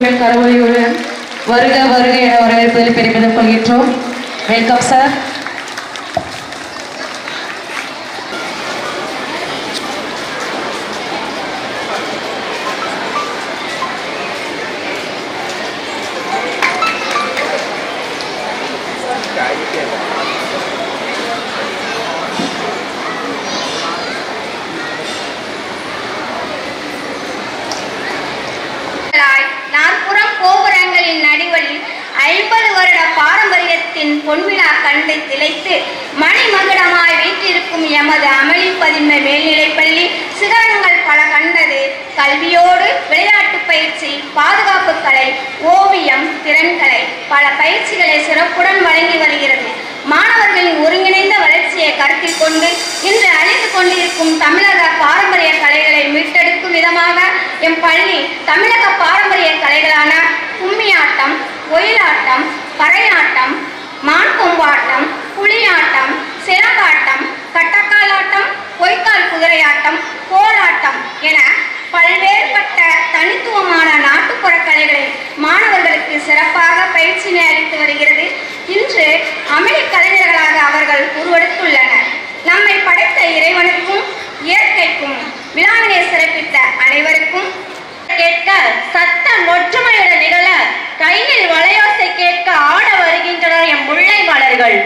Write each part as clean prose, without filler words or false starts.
கரவொலியுடன் வருக வருக என வரவேற்பதில் பெருமிதம் கொள்கின்றோம். Welcome sir. பொன்விழா கண்டு திளைத்து மணிமகுடமாய் வீற்றிருக்கும் எமது அமளிப்பதின்ம மேல்நிலைப்பள்ளி சிகரங்கள் பல கண்டது. கல்வியோடு விளையாட்டு பயிற்சி, பாதுகாப்பு கலை, ஓவியம், திறன்கலை பல பயிற்சிகளை சிறப்புடன் வழங்கி வருகிறது. மாணவர்களின் ஒருங்கிணைந்த வளர்ச்சியை கருத்தில் கொண்டு இன்று அழிந்து கொண்டிருக்கும் தமிழக பாரம்பரிய கலைகளை மீட்டெடுக்கும் விதமாக எம் பள்ளி தமிழக பாரம்பரிய கலைகளான கும்மியாட்டம், ஒயிலாட்டம், பறையாட்டம், மான் கொம்பாட்டம், புலியாட்டம், சிலம்பாட்டம், கட்டக்காலாட்டம், பொய்க்கால் குதிரையாட்டம், கோலாட்டம் என பல்வேறுபட்ட தனித்துவமான நாட்டுப்புற கலைகளை மாணவர்களுக்கு சிறப்பாக பயிற்சியினை அளித்து வருகிறது. இன்று அமளி கலைஞர்களாக அவர்கள் உருவெடுத்துள்ளனர். நம்மை படைத்த இறைவனுக்கும் இயற்கைக்கும் விழாவினை சிறப்பித்த அனைவருக்கும் கேட்க சத்தம் ஒற்றுமையுடன் நிகழ கையில் வளையோசை கேட்க ஆட வருகின்றனர் எம் முல்லை மலர்கள்.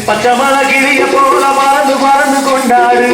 பச்சை மலகிரிய போல மறந்து மறந்து கொண்டாடு.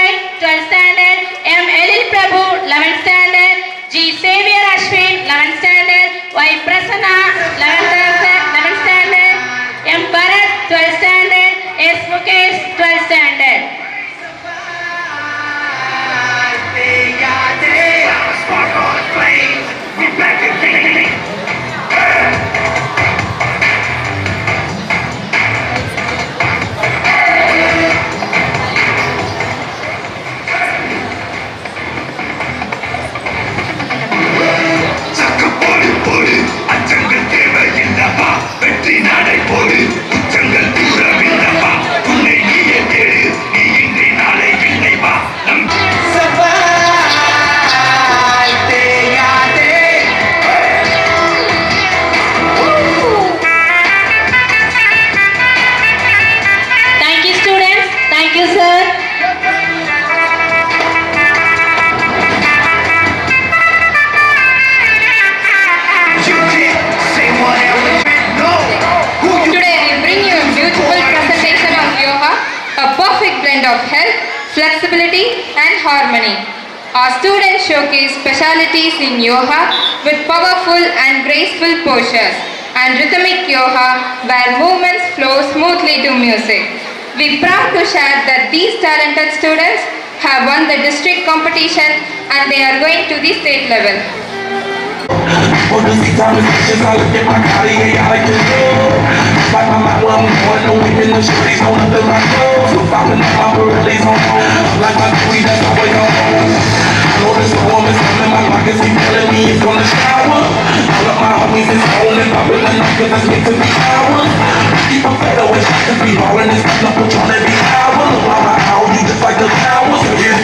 Bharat, 12th standard, M. Elil Prabhu, 11th standard, G. Xavier Ashwin, 11th standard, Y. Prasanna, 11th standard, M. Bharat, 12th standard, S. Mukesh, 12th standard. Spark on flames. We back again. சக்கப்போடு போடு அச்சங்கள் தேவையில்லப்பா வெற்றி நடை போடு உச்சங்கள் தூரமில்லப்பா உன்னை நீயே தேடு நீ இன்றி நாளை இல்லைப்பா நம் Thank you, students. Thank you, sir. You can't say whatever you know. Who you Today we bring you a beautiful presentation of yoga, a perfect blend of health, flexibility and harmony. Our students showcase specialities in yoga with powerful and graceful postures and rhythmic yoga where movements flow smoothly to music. We proud to share that these talented students have won the district competition and they are going to the state level. For the six times, just I look at my Cartier, I like to go. Like my mind where I'm going, no women, no shorties, no nothing my clothes. So following up my birthdays on home. Like my tweet, that's always on home. I know there's a woman, something in my pockets, keep telling me it's gonna shower. All of my homies is on and popping enough, cause that's me to be hours. Keep a fed away, cause we ballin' this stuff, up on every hour. Look like my hour, you just like the flowers, yeah.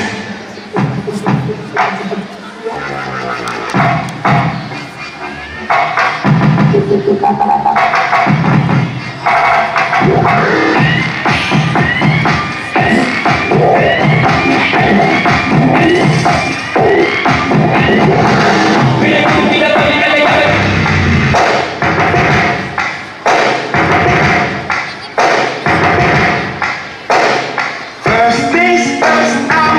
First things first, I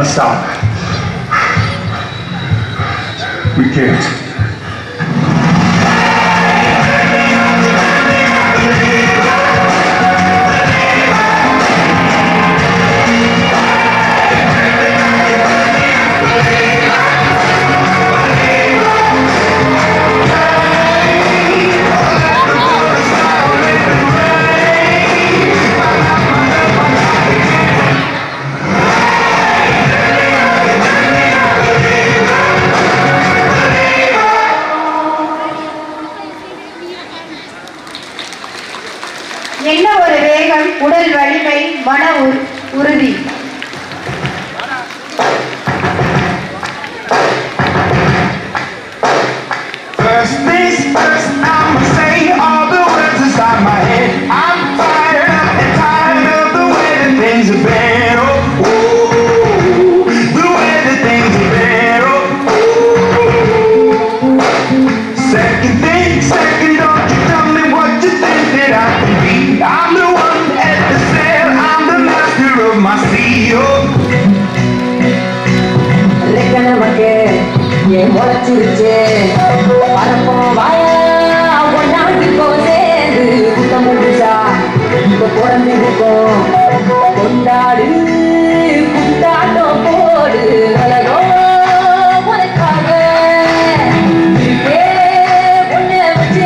stop. We can't. என்ன ஒரு வேகம், உடல் வலிமை, மன உறுதி. First things first, I'ma say all the words inside my head. I'm fired up and tired of the way that things have been. Oh, oh, the way that things have been. Oh, oh. Second thing, second, don't you tell me what you think that I can be. I'm the one at the sail, I'm the master of my sea. Oh. நமக்கு ஏன் முளைச்சிருச்சு பரப்போம் வாயா ஒன்னாடி சேர்ந்து குத்த முடிச்சா இப்ப பிறந்திருக்கோம் கொண்டாடு குண்டாட்டம் போடு அழகோ உனக்காக பொண்ணை வச்சு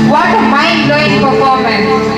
What a mind-blowing performance.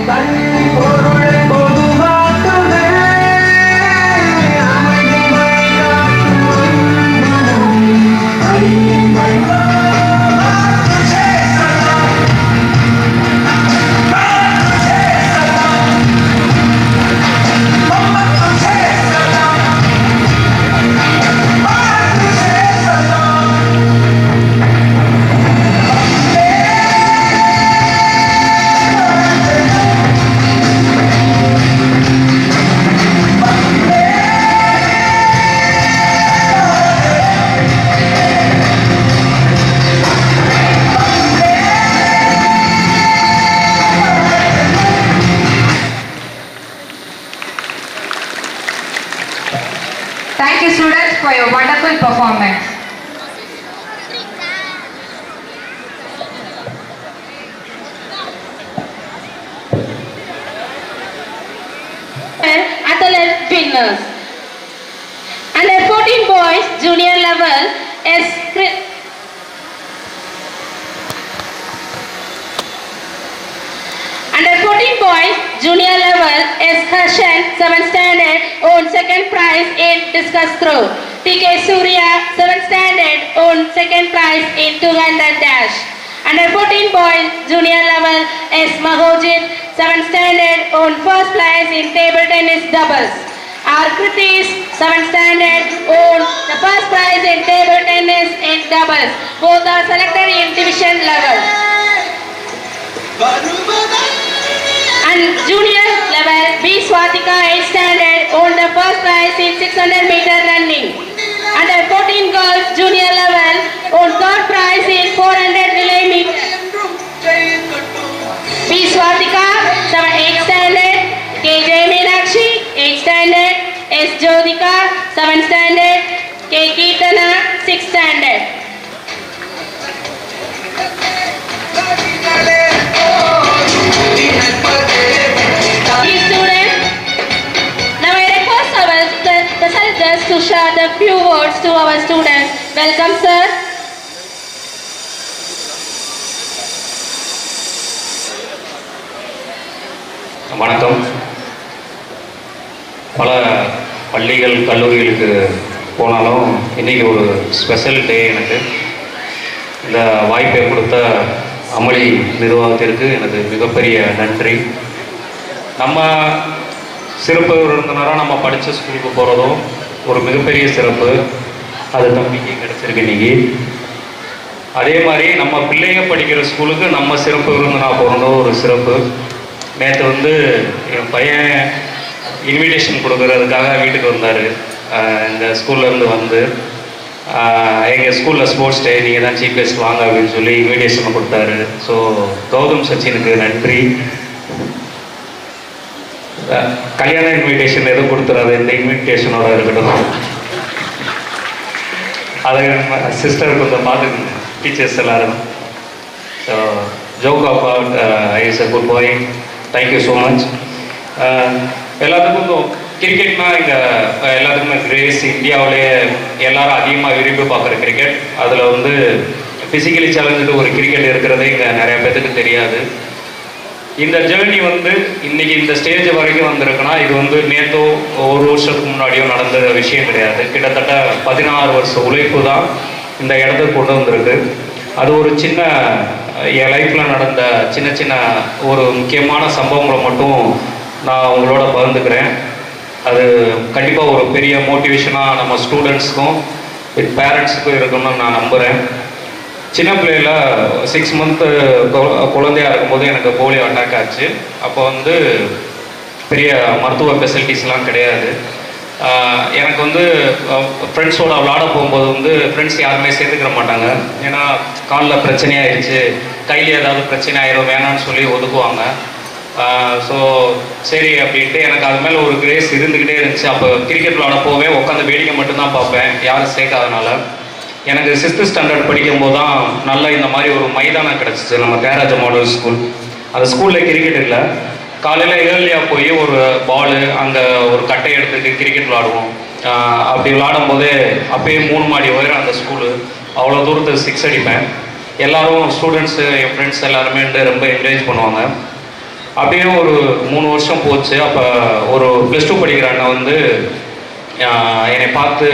Thank you, students, for your wonderful performance. Athlete winners. Under 14 boys junior level is Under 14 boys junior level is Harshan 7th standard own second prize in discus throw. TK Surya 7th standard own second prize in 200 dash. Under 14 boys junior level is Mahojit 7th standard own first prize in table tennis doubles. R. Kritish 7th standard own the first prize in table tennis in doubles. Both are selected in division level. And junior level B. Swatika 8th standard own the first prize in 600 meter running. Under 14 girls junior level own third prize in 400 relay meter. B. Swatika 8th standard, K. J. Meenakshi 8th standard, S. Jyotika 7th standard, K. Keetana 6th standard. These students the few words to our students. Welcome, sir. வணக்கம். பல பள்ளிகள் கல்லூரிகளுக்கு போனாலும் இன்றைக்கி ஒரு special day எனக்கு. இந்த வாய்ப்பை கொடுத்த அமளி நிர்வாகத்திற்கு எனது மிகப்பெரிய நன்றி. நம்ம சிறப்பு விருந்தினராக நம்ம படித்த ஸ்கூலுக்கு போகிறதும் ஒரு மிகப்பெரிய சிறப்பு. அது தம்பிக்கு கிடச்சிருக்கு இன்றைக்கி. அதே மாதிரி நம்ம பிள்ளைங்க படிக்கிற ஸ்கூலுக்கு நம்ம சிறப்பு விருந்தினராக போகிறதும் ஒரு சிறப்பு. நேற்று என் பையன் இன்விடேஷன் கொடுக்கறதுக்காக வீட்டுக்கு வந்தார். இந்த ஸ்கூல்லேருந்து எங்கள் ஸ்கூலில் ஸ்போர்ட்ஸ் டே, நீங்கள் தான் சீஃப் கெஸ்ட் வாங்க அப்படின்னு சொல்லி இன்விடேஷன் கொடுத்தாரு. ஸோ கௌதம் சச்சினுக்கு நன்றி. கல்யாண இன்விடேஷன் எதுவும் கொடுத்துறாது, இந்த இன்விடேஷனோட இருக்கட்டும். அதை சிஸ்டர் கொஞ்சம் பார்த்துக்கணும், டீச்சர்ஸ் எல்லாரும். So joke about is a good bye. Thank you so much. எல்லாத்துக்கும் கிரிக்கெட்னா இங்கே எல்லாத்துக்குமே கிரேஸ். இந்தியாவிலேயே எல்லாரும் அதிகமாக விரும்பி பார்க்குற கிரிக்கெட். அதில் ஃபிசிக்கலி சேலஞ்சு ஒரு கிரிக்கெட் இருக்கிறதே இங்கே நிறைய பேருக்கு தெரியாது. இந்த ஜேர்னி இன்னைக்கு இந்த ஸ்டேஜ் வரைக்கும் வந்திருக்குன்னா இது நேற்றோ ஒரு வருஷத்துக்கு முன்னாடியோ நடந்த விஷயம் கிடையாது. கிட்டத்தட்ட 16 வருஷ உழைப்பு தான் இந்த இடத்துக்கு கொண்டு வந்திருக்கு. அது ஒரு சின்ன என் லைஃப்பில் நடந்த சின்ன சின்ன ஒரு முக்கியமான சம்பவங்களை மட்டும் நான் உங்களோட பகிர்ந்துக்கிறேன். அது கண்டிப்பாக ஒரு பெரிய மோட்டிவேஷனாக நம்ம ஸ்டூடெண்ட்ஸுக்கும் பேரண்ட்ஸுக்கும் இருக்குன்னு நான் நம்புகிறேன். சின்ன பிள்ளையில் 6 மந்த்து குழந்தையாக இருக்கும்போது எனக்கு போலியோ அட்டாக் ஆச்சு. அப்போ பெரிய மருத்துவ ஃபெசிலிட்டிஸ்லாம் கிடையாது. எனக்கு ஃப்ரெண்ட்ஸோட விளாட போகும்போது ஃப்ரெண்ட்ஸ் யாருமே சேர்த்துக்கிற மாட்டாங்க. ஏன்னா காலில் பிரச்சனையாயிருச்சு, கையில் ஏதாவது பிரச்சனை ஆயிரும், வேணான்னு சொல்லி ஒதுக்குவாங்க. ஸோ சரி அப்படின்ட்டு எனக்கு அது மேலே ஒரு கிரேஸ் இருந்துக்கிட்டே இருந்துச்சு. அப்போ கிரிக்கெட் விளாட போவே உட்காந்து வேடிக்கை மட்டும்தான் பார்ப்பேன், யாரும் சேர்க்காதனால. எனக்கு 6th ஸ்டாண்டர்ட் படிக்கும்போது தான் நல்லா இந்த மாதிரி ஒரு மைதானம் கிடச்சிச்சு, நம்ம தேராஜ மாடல் ஸ்கூல். அந்த ஸ்கூலில் கிரிக்கெட் இல்லை. காலையில் ஏர்லியாக போய் ஒரு பாலு அங்கே ஒரு கட்டை எடுத்துட்டு கிரிக்கெட் விளாடுவோம். அப்படி விளாடும் போதே அப்போயே 3 மாடி உயரம் அந்த ஸ்கூலு. அவ்வளோ தூரத்துக்கு 6 அடிப்பேன். எல்லோரும் ஸ்டூடெண்ட்ஸு என் ஃப்ரெண்ட்ஸ் எல்லாருமே ரொம்ப என்கரேஜ் பண்ணுவாங்க. அப்படியே ஒரு 3 வருஷம் போச்சு. அப்போ ஒரு +2 படிக்கிற அண்ணன் என்னை பார்த்து,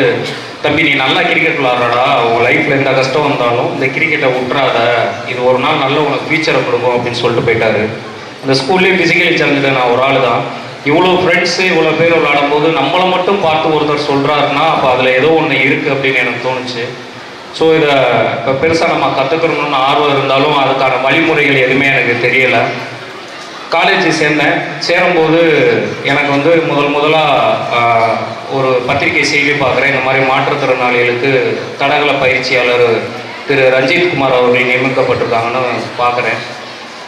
தம்பி நீ நல்லா கிரிக்கெட் விளாட்றடா, உன் லைஃப்பில் எந்த கஷ்டம் வந்தாலும் இந்த கிரிக்கெட்டை விட்டுறாத, இது ஒரு நாள் நல்ல உனக்கு ஃபியூச்சரை கொடுக்கும் அப்படின்னு சொல்லிட்டு போயிட்டாரு. அந்த ஸ்கூல்லேயே ஃபிசிக்கலி சேலஞ்சு நான் ஒரு ஆள் தான். இவ்வளோ ஃப்ரெண்ட்ஸு இவ்வளோ பேர் விளாடும்போது நம்மளை மட்டும் பார்த்து ஒருத்தர் சொல்கிறாருன்னா அப்போ அதில் ஏதோ ஒன்று இருக்குது அப்படின்னு எனக்கு தோணுச்சு. ஸோ இதை இப்போ பெருசாக நம்ம கற்றுக்கணும்னு ஆர்வம் இருந்தாலும் அதுக்கான வழிமுறைகள் எதுவுமே எனக்கு தெரியலை. காலேஜ் சேரும்போது எனக்கு முதலாக ஒரு பத்திரிகை செய்தி பார்க்குறேன். இந்த மாதிரி மாற்றுத்திறனாளிகளுக்கு தடகள பயிற்சியாளர் திரு ரஞ்சித் குமார் அவர்கள் நியமிக்கப்பட்டிருக்காங்கன்னு பார்க்குறேன்.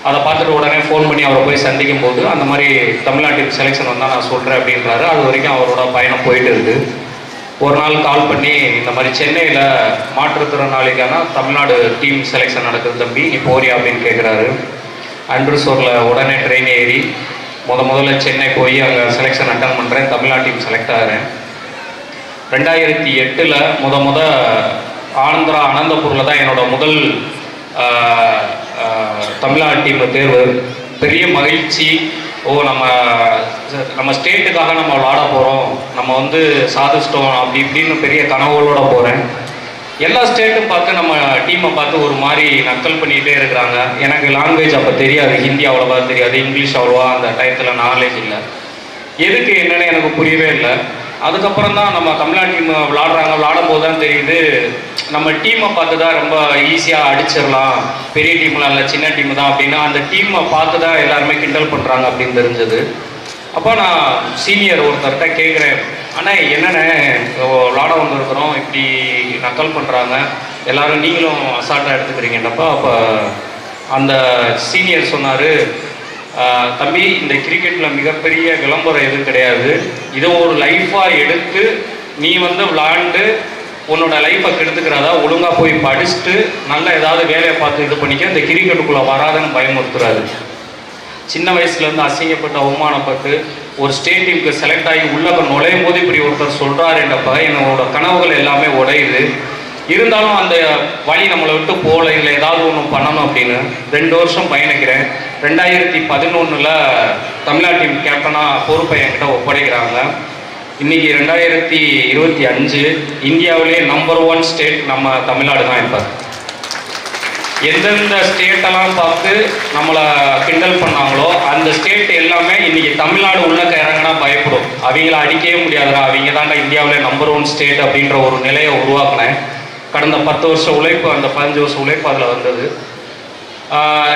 அதை பார்த்துட்டு உடனே ஃபோன் பண்ணி அவரை போய் சந்திக்கும் போது அந்த மாதிரி தமிழ்நாட்டுக்கு செலெக்ஷன் வந்தால் நான் சொல்கிறேன் அப்படின்றாரு. அது வரைக்கும் அவரோட பயணம் போயிட்டு இருக்குது. ஒரு நாள் கால் பண்ணி இந்த மாதிரி சென்னையில் மாற்றுத்திறனாளிக்கான தமிழ்நாடு டீம் செலெக்ஷன் நடக்குது தம்பி, நீ போறியா அப்படின்னு கேட்குறாரு. அன்ட்ரூசோரில் உடனே ட்ரெயின் ஏறி முதல்ல சென்னை போய் அங்கே செலெக்ஷன் அட்டன் பண்ணுறேன். தமிழ்நாடு டீம் செலக்ட் ஆகிறேன். 2008 ஆந்திரா அனந்தபூரில் தான் என்னோட முதல் தமிழ்நாடு டீம் தேர்வு. பெரிய மகிழ்ச்சி. நம்ம ஸ்டேட்டுக்காக நம்ம விளாட போகிறோம், நம்ம சாதிச்சிட்டோம் அப்படி இப்படின்னு பெரிய கனவுகளோடு போகிறேன். எல்லா ஸ்டேட்டும் பார்த்து நம்ம டீமை பார்த்து ஒரு மாதிரி நக்கல் பண்ணிகிட்டே இருக்கிறாங்க. எனக்கு லாங்குவேஜ் அப்போ தெரியாது, ஹிந்தி அவ்வளோவா தெரியாது, இங்கிலீஷ் அவ்வளோவா அந்த டயத்தில் நாலேஜ் இல்லை. எதுக்கு என்னன்னு எனக்கு புரியவே இல்லை. அதுக்கப்புறம் தான் நம்ம தமிழ்நாடு டீம் விளாடும் போது தான் தெரியுது, நம்ம டீமை பார்த்து தான் ரொம்ப ஈஸியாக அடிச்சிடலாம், பெரிய டீம்லாம் இல்லை சின்ன டீம் தான் அப்படின்னா அந்த டீமை பார்த்து தான் எல்லாருமே கிண்டல் பண்ணுறாங்க அப்படின்னு தெரிஞ்சது. அப்போ நான் சீனியர் ஒருத்தர்கிட்ட கேட்குறேன், ஆனால் என்னென்ன விளாட வந்துருக்குறோம் இப்படி நக்கல் பண்ணுறாங்க, எல்லோரும் நீங்களும் அசால்ட்டாக எடுத்துக்கிறீங்கன்னப்போ அப்போ அந்த சீனியர் சொன்னார், தம்பி இந்த கிரிக்கெட்டில் மிகப்பெரிய விளம்பரம் எதுவும் கிடையாது, இதை ஒரு லைஃபாக எடுத்து நீ விளாண்டு உன்னோட லைஃப்பை கெடுத்துக்கிறதா, ஒழுங்காக போய் படிச்சுட்டு நல்ல ஏதாவது வேலையை பார்த்து இது பண்ணிக்க, இந்த கிரிக்கெட்டுக்குள்ளே வராதுன்னு பயமுறுத்துறாரு. சின்ன வயசுலேருந்து அசிங்கப்பட்டு அவமானப்பட்டு ஒரு ஸ்டேட் டீமுக்கு செலக்ட் ஆகி உள்ள நுழையும் போது இப்படி ஒருத்தர் சொல்கிறாருன்றப்ப என்னோட கனவுகள் எல்லாமே உடையுது. இருந்தாலும் அந்த வழி நம்மளை விட்டு போகல, இல்லை ஏதாவது ஒன்று பண்ணணும் அப்படின்னு 2 வருஷம் பயணிக்கிறேன். 2011 தமிழ்நாடு டீம் கேப்டனாக பொறுப்பை என்கிட்ட ஒப்படைக்கிறாங்க. இன்றைக்கி 2025 இந்தியாவிலே நம்பர் 1 ஸ்டேட் நம்ம தமிழ்நாடு தான். இப்போ எந்தெந்த ஸ்டேட்டெல்லாம் பார்த்து நம்மளை கிண்டல் பண்ணாங்களோ அந்த ஸ்டேட் எல்லாமே இன்றைக்கி தமிழ்நாடு உள்ளக்க இறங்கினா பயப்படும். அவங்கள அடிக்கவே முடியாதுடா, அவங்க தாண்டா இந்தியாவிலே நம்பர் 1 ஸ்டேட் அப்படின்ற ஒரு நிலையை உருவாக்கினேன். கடந்த 10 வருஷ உழைப்பு, அந்த 15 வருஷ உழைப்பு அதில் வந்தது.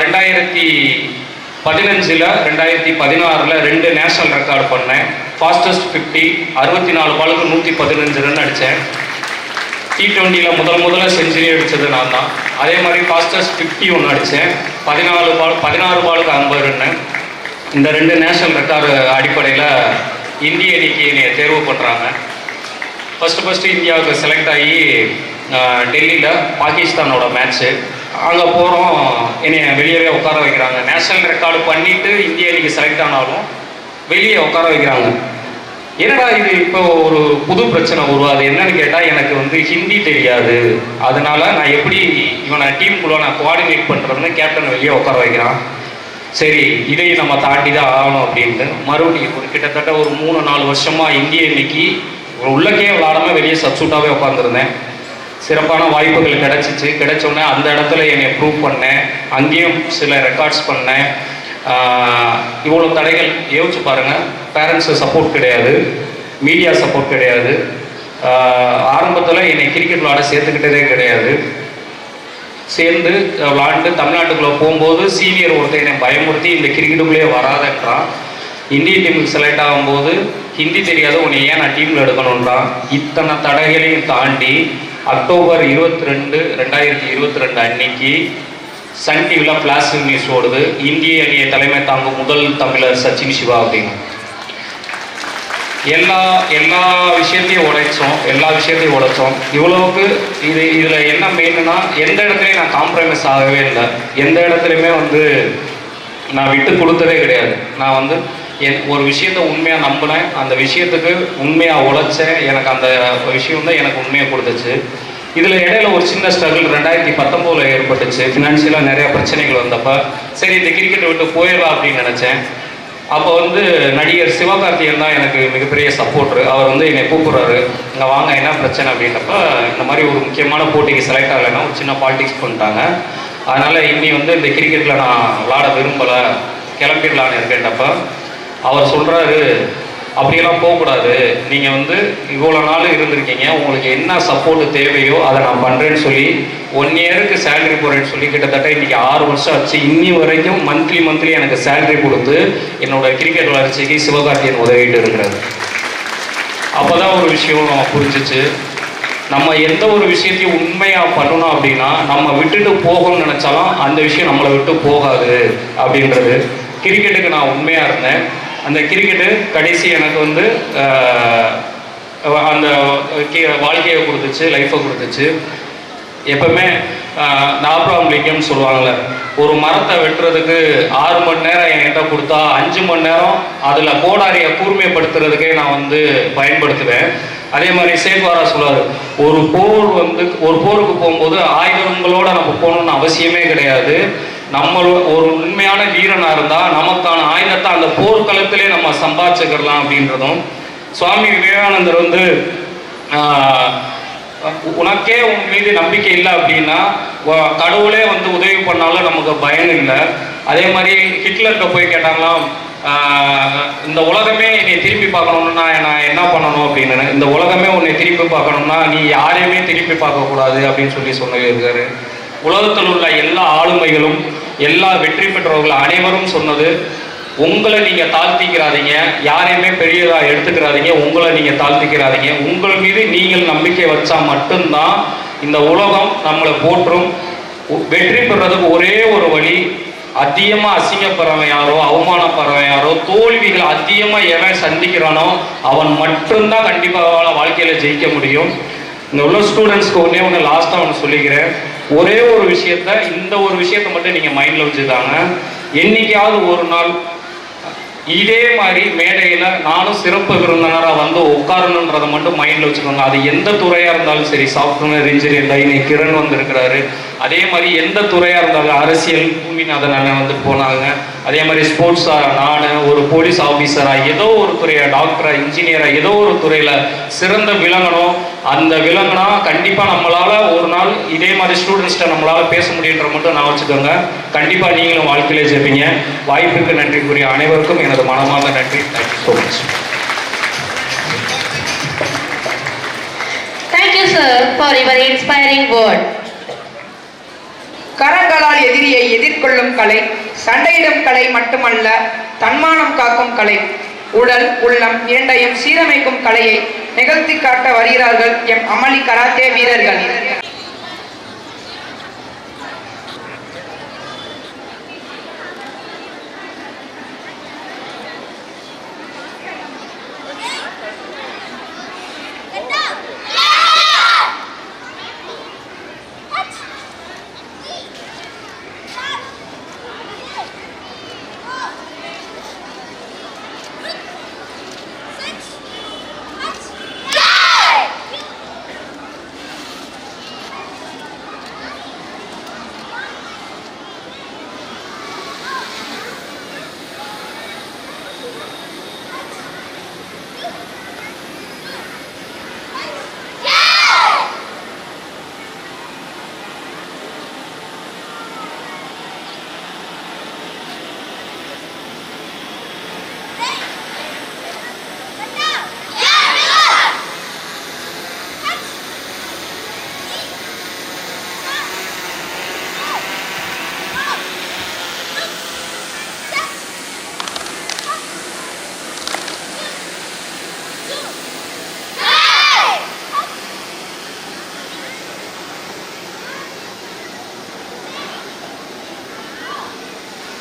2015 2016 2 நேஷனல் ரெக்கார்டு பண்ணேன். ஃபாஸ்டஸ்ட் 50 64 பாலுக்கு 115 ரன் அடித்தேன். T20 முதல்ல செஞ்சுரி அடித்தது நான் தான். அதே மாதிரி ஃபாஸ்டஸ்ட் 50 ஒன்று அடித்தேன். 16 பாலுக்கு 50 ரன்னு. இந்த 2 நேஷனல் ரெக்கார்டு அடிப்படையில் இந்திய அணிக்கு என்னை தேர்வு பண்ணுறாங்க. ஃபஸ்ட்டு இந்தியாவுக்கு செலக்ட் ஆகி டெல்லியில் பாகிஸ்தானோட மேட்ச்சு. அங்கே போகிறோம், என்னை வெளியவே உட்கார வைக்கிறாங்க. நேஷனல் ரெக்கார்டு பண்ணிவிட்டு இந்திய அணிக்கு செலக்ட் ஆனாலும் வெளியே உட்கார வைக்கிறாங்க. என்னடா இது இப்போ ஒரு புது பிரச்சனை உருவாது. என்னன்னு கேட்டால் எனக்கு ஹிந்தி தெரியாது, அதனால நான் எப்படி இவனை டீமுக்குள்ளே நான் கோஆர்டினேட் பண்ணுறதுன்னு கேப்டன் வெளியே உட்கார வைக்கிறான். சரி, இதையும் நம்ம தாண்டி தான் ஆகணும் அப்படின்ட்டு மறுபடியும் கிட்டத்தட்ட ஒரு 3-4 வருஷமாக இந்திய அணிக்கு உள்ளக்கே விளாடாமல் வெளியே சப்ஸ்டியூட்டாகவே உட்காந்துருந்தேன். சிறப்பான வாய்ப்புகள் கிடைச்சோடனே அந்த இடத்துல என்னை ப்ரூவ் பண்ணேன். அங்கேயும் சில ரெக்கார்ட்ஸ் பண்ணேன். இவ்வளோ தடைகள் யோசிச்சு பாருங்கள். பேரண்ட்ஸு சப்போர்ட் கிடையாது, மீடியா சப்போர்ட் கிடையாது. ஆரம்பத்தில் என்னை கிரிக்கெட் விளாட சேர்த்துக்கிட்டதே கிடையாது. சேர்ந்து விளாண்டு தமிழ்நாட்டுக்குள்ளே போகும்போது சீனியர் ஒருத்தர் என்னை பயமுறுத்தி இந்த கிரிக்கெட்டுக்குள்ளேயே வராதன்றான். இந்திய டீமுக்கு செலக்ட் ஆகும்போது ஹிந்தி தெரியாத உன்னை ஏன் நான் டீமில் எடுக்கணுன்றான். இத்தனை தடைகளையும் தாண்டி அக்டோபர் 22 2022 அன்னைக்கு சன் டிவியில் ஃப்ளாஷ் நியூஸ் ஓடுது. இந்திய அணியை தலைமை தாங்கும் முதல் தமிழர் சச்சின் சிவா அப்படின்னு. எல்லா விஷயத்தையும் உடைச்சோம். இவ்வளவுக்கு இதில் என்ன மெயின்னா, எந்த இடத்துலையும் நான் காம்ப்ரமைஸ் ஆகவே இல்லை. எந்த இடத்துலையுமே நான் விட்டு கொடுத்ததே கிடையாது. நான் ஒரு விஷயத்தை உண்மையாக நம்பினேன், அந்த விஷயத்துக்கு உண்மையாக உழைச்சேன். எனக்கு அந்த விஷயம் தான் எனக்கு உண்மையாக கொடுத்துச்சு. இதில் இடையில ஒரு சின்ன ஸ்ட்ரகிள் 2019 ஏற்பட்டுச்சு. ஃபினான்ஷியலாக நிறையா பிரச்சனைகள் வந்தப்போ சரி இந்த கிரிக்கெட்டை விட்டு போயிடலாம் அப்படின்னு நினச்சேன். அப்போ நடிகர் சிவகார்த்திகேயன் தான் எனக்கு மிகப்பெரிய சப்போர்ட்ரு. அவர் என்னை கூப்பிட்றாரு, இங்கே வாங்க என்ன பிரச்சனை அப்படின்றப்ப இந்த மாதிரி ஒரு முக்கியமான போட்டிக்கு செலக்ட் ஆகலைன்னா ஒரு சின்ன பாலிடிக்ஸ் பண்ணிட்டாங்க. அதனால் இன்னி இந்த கிரிக்கெட்டில் நான் விளாட விரும்பலை, கிளம்பிடலான்னு இருக்கேன்றப்ப அவர் சொல்கிறாரு, அப்படியெல்லாம் போகக்கூடாது, நீங்கள் இவ்வளோ நாள் இருந்திருக்கீங்க, உங்களுக்கு என்ன சப்போர்ட்டு தேவையோ அதை நான் பண்ணுறேன்னு சொல்லி 1 இயருக்கு சேலரி போடுறேன்னு சொல்லி கிட்டத்தட்ட இன்றைக்கி 6 வருஷம் ஆச்சு. இன்னி வரைக்கும் மந்த்லி எனக்கு சேலரி கொடுத்து என்னோடய கிரிக்கெட் வளர்ச்சிக்கு சிவகார்த்திகேயன் உதவிட்டு இருக்கிறாரு. அப்போ தான் ஒரு விஷயம் புரிஞ்சிச்சு. நம்ம எந்த ஒரு விஷயத்தையும் உண்மையாக பண்ணணும் அப்படின்னா நம்ம விட்டுட்டு போகணும்னு நினச்சாலும் அந்த விஷயம் நம்மளை விட்டு போகாது அப்படின்றது. கிரிக்கெட்டுக்கு நான் உண்மையாக இருந்தேன். அந்த கிரிக்கெட்டு கடைசி எனக்கு அந்த வாழ்க்கையை கொடுத்துச்சு, லைஃப்பை கொடுத்துச்சு. எப்பவுமே ஆப்ரஹாம் லிங்கன் சொல்லுவாங்கள்ல, ஒரு மரத்தை வெட்டுறதுக்கு 6 மணி நேரம் என்கிட்ட கொடுத்தா 5 மணி நேரம் அதில் கோடாரியை கூர்மைப்படுத்துறதுக்கே நான் பயன்படுத்துவேன். அதே மாதிரி சேஃபாரா சொல்லுவார், ஒரு போருக்கு போகும்போது ஆயுதங்களோட நம்ம போகணும்னு அவசியமே கிடையாது. நம்ம ஒரு உண்மையான வீரனாக இருந்தால் நமக்கான ஆயுதத்தை அந்த போர்க்களத்திலே நம்ம சம்பாதிச்சுக்கலாம் அப்படின்றதும். சுவாமி விவேகானந்தர் உனக்கே உன் மீது நம்பிக்கை இல்லை அப்படின்னா கடவுளே உதவி பண்ணாலும் நமக்கு பயன் இல்லை. அதே மாதிரி ஹிட்லர்கிட்ட போய் கேட்டாங்களாம், இந்த உலகமே என்னை திருப்பி பார்க்கணும்னா நான் என்ன பண்ணணும் அப்படின்னு. இந்த உலகமே உன்னை திருப்பி பார்க்கணும்னா நீ யாரையுமே திருப்பி பார்க்கக்கூடாது அப்படின்னு சொல்லியிருக்காரு. உலகத்தில் உள்ள எல்லா ஆளுமைகளும் எல்லா வெற்றி பெற்றவர்கள் அனைவரும் சொன்னது, உங்களை நீங்கள் தாழ்த்திக்கிறாதீங்க, யாரையுமே பெரியதாக எடுத்துக்கிறாதீங்க, உங்களை நீங்கள் தாழ்த்திக்கிறாதீங்க, உங்கள் மீது நீங்கள் நம்பிக்கை வச்சா மட்டும்தான் இந்த உலகம் நம்மளை போற்றும். வெற்றி பெறதுக்கு ஒரே ஒரு வழி, அதிகமாக அசிங்கப்படுறவன் யாரோ, அவமானப்படுறவன் யாரோ, தோல்விகள் அதிகமாக எவன் சந்திக்கிறானோ அவன் மட்டும்தான் கண்டிப்பாக வாழ்க்கையில் ஜெயிக்க முடியும். இந்த உள்ள ஸ்டூடெண்ட்ஸ்க்கு ஒன்று லாஸ்ட்டாக ஒன்று சொல்லிக்கிறேன். ஒரே ஒரு விஷயத்த, இந்த ஒரு விஷயத்தை மட்டும் நீங்கள் மைண்டில் வச்சுதாங்க. என்னைக்காவது ஒரு நாள் இதே மாதிரி மேடையில் நானும் சிறப்பு விருந்தினராக வந்து உட்காரணுன்றதை மட்டும் மைண்டில் வச்சுக்கோங்க. அது எந்த துறையாக இருந்தாலும் சரி, சாஃப்ட்வேர் இன்ஜினியர் லைனே கிரண் வந்திருக்கிறாரு, அதே மாதிரி எந்த துறையாக இருந்தாலும் அரசியல் பூமிநாதன் அண்ணன் வந்து போனாங்க, அதே மாதிரி ஸ்போர்ட்ஸாக நான், ஒரு போலீஸ் ஆஃபீஸராக, ஏதோ ஒரு துறையாக, டாக்டராக, இன்ஜினியராக, ஏதோ ஒரு துறையில் சிறந்த விளங்கணும். அந்த விளங்கினா கண்டிப்பாக நம்மளால் ஒரு நாள் இதே மாதிரி ஸ்டூடெண்ட்ஸ்கிட்ட நம்மளால் பேச முடியுன்ற மட்டும் நான் வச்சுக்கோங்க. கண்டிப்பாக நீங்களும் வாழ்க்கையிலே ஜெயிப்பீங்க. வாய்ப்புக்கு நன்றி கூறிய அனைவருக்கும் எனது மனமார்ந்த நன்றி. Thank you so much. Thank you, sir, for your inspiring word. கரங்களால் எதிரியை எதிர்கொள்ளும் கலை சண்டையிடும் கலை மட்டுமல்ல, தன்மானம் காக்கும் கலை. உடல் உள்ளம் இரண்டையும் சீரமைக்கும் கலையை நிகழ்த்தி காட்ட வருகிறார்கள் எம் அமளி கராத்தே வீரர்கள்.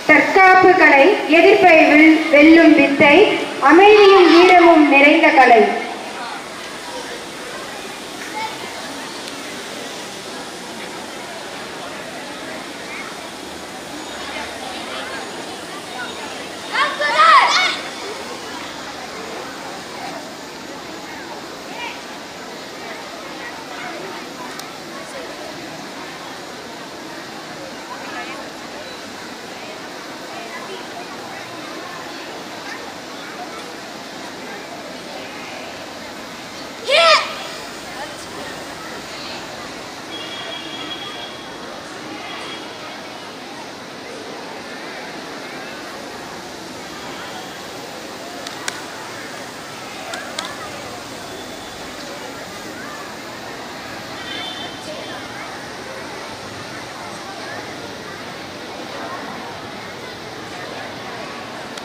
தற்காப்பு கலை எதிர்ப்பை வெல்லும் வித்தை, அமைதியும் வீரமும் நிறைந்த கலை.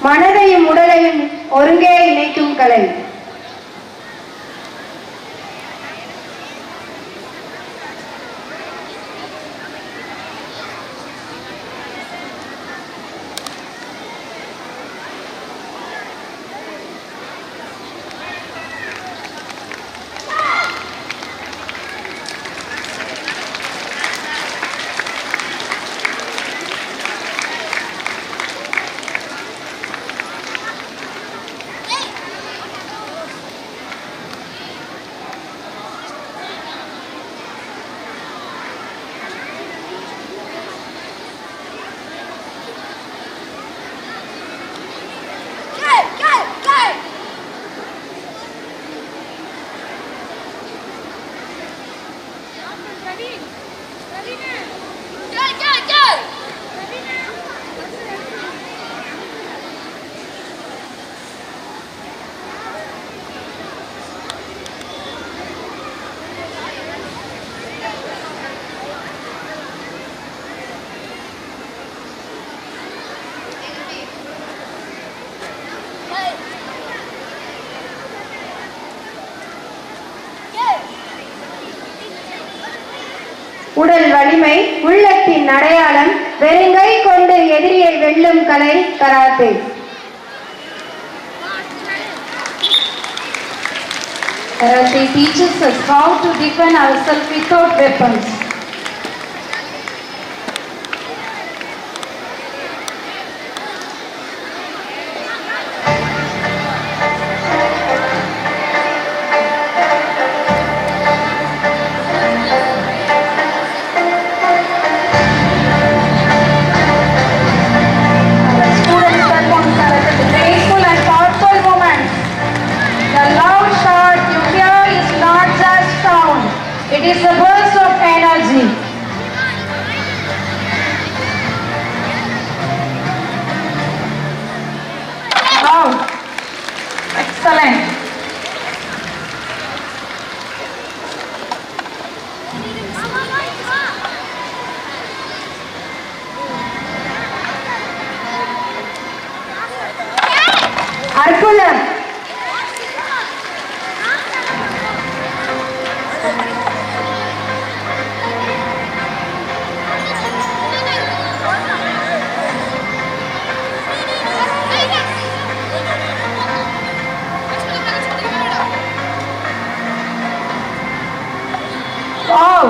மனதையும் உடலையும் ஒருங்கே இணைக்கும் கலை. உடல் வலிமை உள்ளத்தின் அடையாளம், வெறுங்கை கொண்டு எதிரியை வெல்லும் கலை karate. Karate teaches us how to defend ourselves without weapons. is a burst of energy. Wow, excellent. அற்புதம். Wow,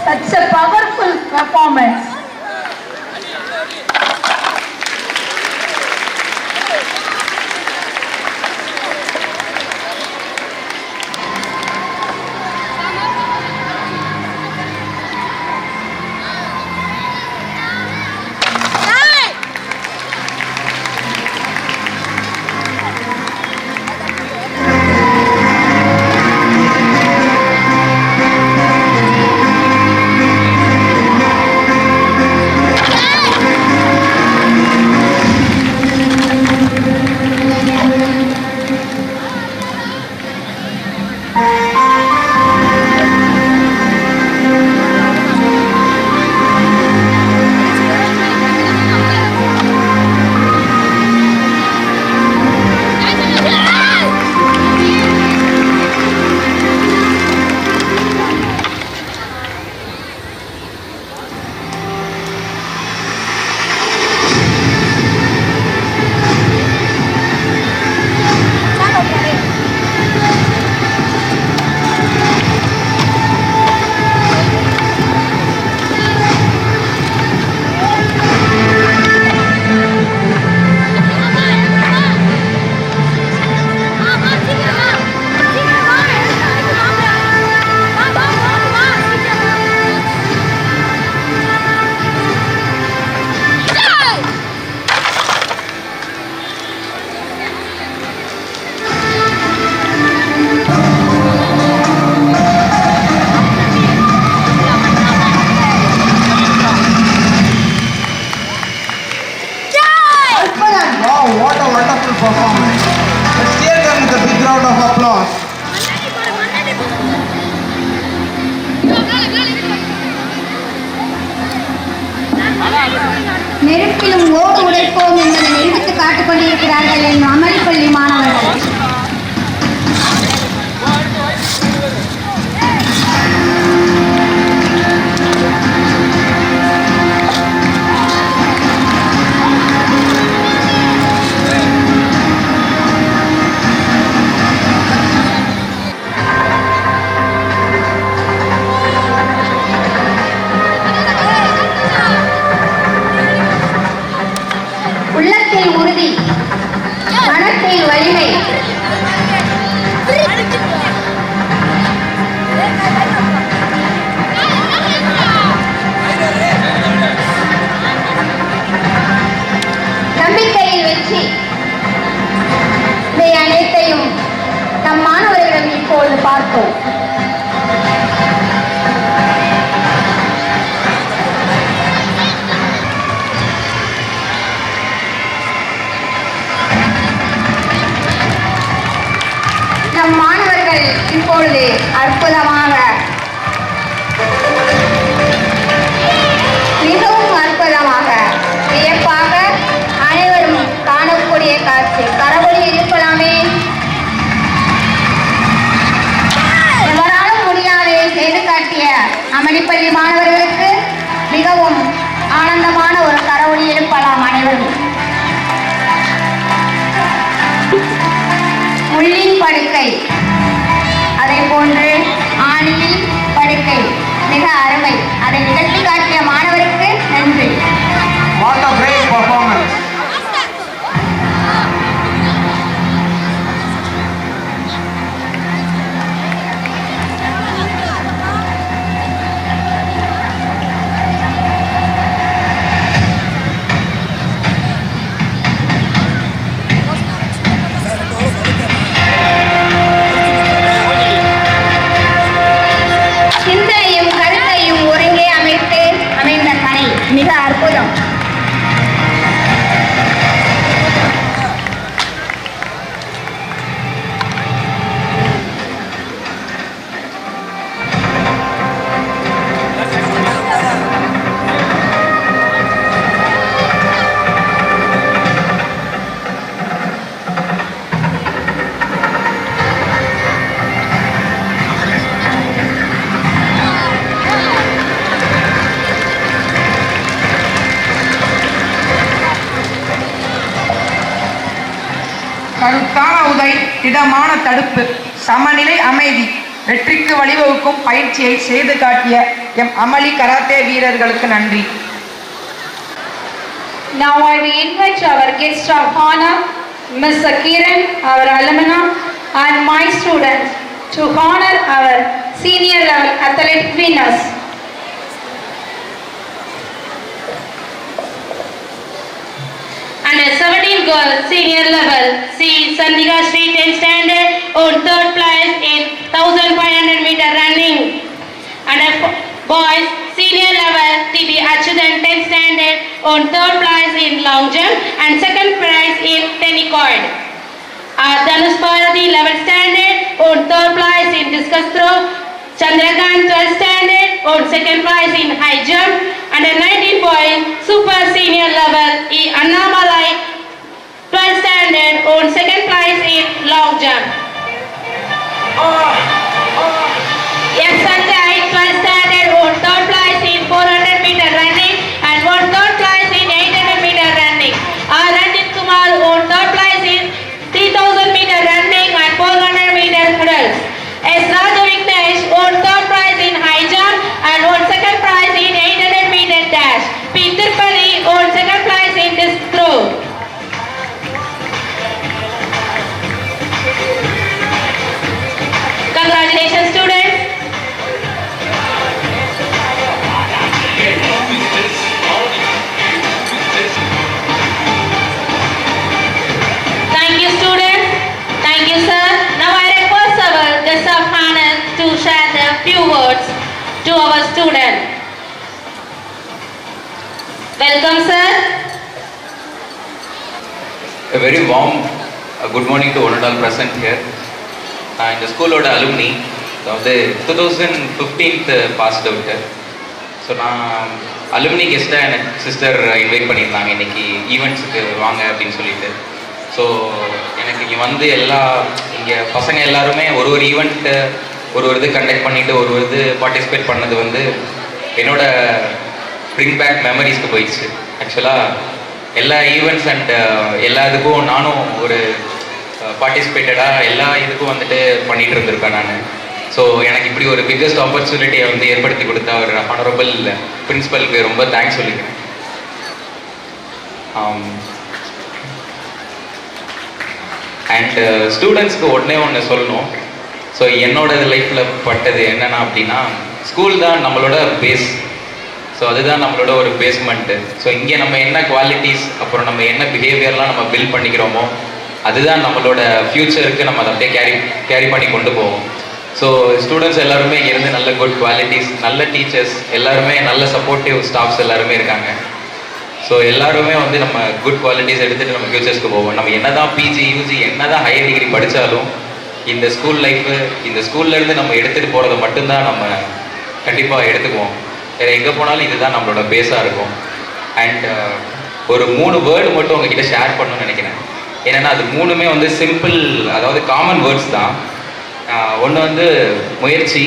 such a powerful performance. Wow, what a wonderful performance. Let's give them the big round of applause. நெருப்பிலும் ஓடு உடைப்போம் என்பதை நிரூபித்து காட்டிக் கொண்டிருக்கிறார்கள் என் அமளிப்பள்ளி மாணவர்கள். உள்ளத்தில் உறுதி, மனத்தில் வலிமை, நம்பிக்கையில் வெற்றி, இவை அனைத்தையும் நம் மாணவர்களிடம் இப்பொழுது பார்த்தோம். நம் மாணவர்கள் இப்பொழுது அற்புதமாக, மிகவும் அற்புதமாக, வியப்பாக அனைவரும் காணக்கூடிய காட்சி. கரவொலி எழுப்பலாமே. எவராலும் முடியாதே செய்து காட்டிய அமளிப்பள்ளி மாணவர்களுக்கு மிகவும் ஆனந்தமான ஒரு கரவொலி எழுப்பலாம் அனைவரும். முள்ளின் படுக்கை, அதை போன்று ஆணியின் படுக்கை, மிக அருமை. அதை நிகழ்த்தி காட்டிய மாணவருக்கு நன்றி. What a great performance. கருத்தான உதை, திடமான தடுப்பு, சமநிலை அமைதி, வெற்றிக்கு வழிவகுக்கும் பயிற்சியை செய்து காட்டிய எம் அமளி கராத்தே வீரர்களுக்கு நன்றி. Now I will invite our guest of honor, Ms. Kiran, our alumna, and my students to honor our senior level athletic winners. Under 17 girls senior level, C. Sandhika Sri 10th standard on 3rd place in 1500 meter running. Under boys senior level, T.B. Achyutan 10th standard on 3rd place in long jump and 2nd prize in tennis-court. Dhanush Bharati 11th standard on 3rd place in discus throw. Chandrakant 12th standard on 2nd prize in high jump. Under 19 boys super senior level, E. Annamalai 12th standard on 2nd prize in long jump. F. Sanjay 12th standard on 3rd place in 400 meter running and won 3rd place in 800 meter running. R. Ranjit Kumar on 3rd place in 3000 meter running and 400 meter hurdles. S. Raja Vignesh on 3rd prize in high jump and won 2nd prize in 800 meter dash. P. Tirupati on 2nd prize in disc throw. Congratulations students. Thank you students. Thank you sir. Now I request our guest of honor to share a few words to our student. Welcome sir. A very warm good morning to one and all present here. இந்த ஸ்கூலோட alumni, அதாவது 2015 passed out. So நான் alumni கெஸ்ட்டாக எனக்கு sister invite பண்ணியிருந்தாங்க இன்றைக்கி ஈவெண்ட்ஸுக்கு வாங்க அப்படின்னு சொல்லிட்டு. ஸோ எனக்கு இங்கே வந்து இங்கே பசங்க எல்லாருமே ஒரு ஈவெண்ட்டு ஒரு இது கண்டக்ட் பண்ணிவிட்டு ஒரு இது பார்ட்டிசிபேட் பண்ணது வந்து என்னோட ப்ரிங் பேக் மெமரிஸ்க்கு போயிடுச்சு. ஆக்சுவலாக எல்லா ஈவெண்ட்ஸ் அண்ட் எல்லா இதுக்கும் நானும் ஒரு பார்ட்டிசிபேட்டடாக எல்லா இதுக்கும் வந்துட்டு பண்ணிகிட்டு இருந்திருப்பேன் நான். ஸோ எனக்கு இப்படி ஒரு பிக்கஸ்ட் ஆப்பர்ச்சுனிட்டியை வந்து ஏற்படுத்தி கொடுத்த ஒரு ஹானரபிள் பிரின்ஸிபலுக்கு ரொம்ப தேங்க்ஸ் சொல்லிக்கிறேன். அண்ட் ஸ்டூடெண்ட்ஸ்க்கு ஒன்று சொல்லணும். ஸோ என்னோட லைஃப்பில் பட்டது என்னென்னா அப்படின்னா, ஸ்கூல் தான் நம்மளோட பேஸ். ஸோ அதுதான் நம்மளோட ஒரு பேஸ்மெண்ட்டு. ஸோ இங்கே நம்ம என்ன குவாலிட்டிஸ் அப்புறம் நம்ம என்ன பிஹேவியர்லாம் நம்ம பில்ட் பண்ணிக்கிறோமோ அதுதான் நம்மளோட ஃப்யூச்சருக்கு நம்ம அதை அப்படியே கேரி பண்ணி கொண்டு போவோம். ஸோ ஸ்டூடெண்ட்ஸ் எல்லாருமே இங்கேருந்து நல்ல குட் குவாலிட்டிஸ், நல்ல டீச்சர்ஸ், எல்லாருமே நல்ல சப்போர்ட்டிவ் ஸ்டாஃப்ஸ் எல்லாருமே இருக்காங்க. ஸோ எல்லாருமே வந்து நம்ம குட் குவாலிட்டிஸ் எடுத்துகிட்டு நம்ம ஃப்யூச்சர்ஸ்க்கு போவோம். நம்ம என்ன தான் பிஜி யூஜி என்ன தான் ஹையர் டிகிரி படித்தாலும் இந்த ஸ்கூல் லைஃபு, இந்த ஸ்கூல்லேருந்து நம்ம எடுத்துகிட்டு போகிறத மட்டும்தான் நம்ம கண்டிப்பாக எடுத்துக்குவோம். வேறு எங்கே போனாலும் இதுதான் நம்மளோட பேஸாக இருக்கும். அண்ட் ஒரு 3 வேர்டு மட்டும் உங்ககிட்ட ஷேர் பண்ணணும்னு நினைக்கிறேன். ஏன்னா அது 3மே வந்து சிம்பிள், அதாவது காமன் வேர்ட்ஸ் தான். ஒன்று வந்து முயற்சி,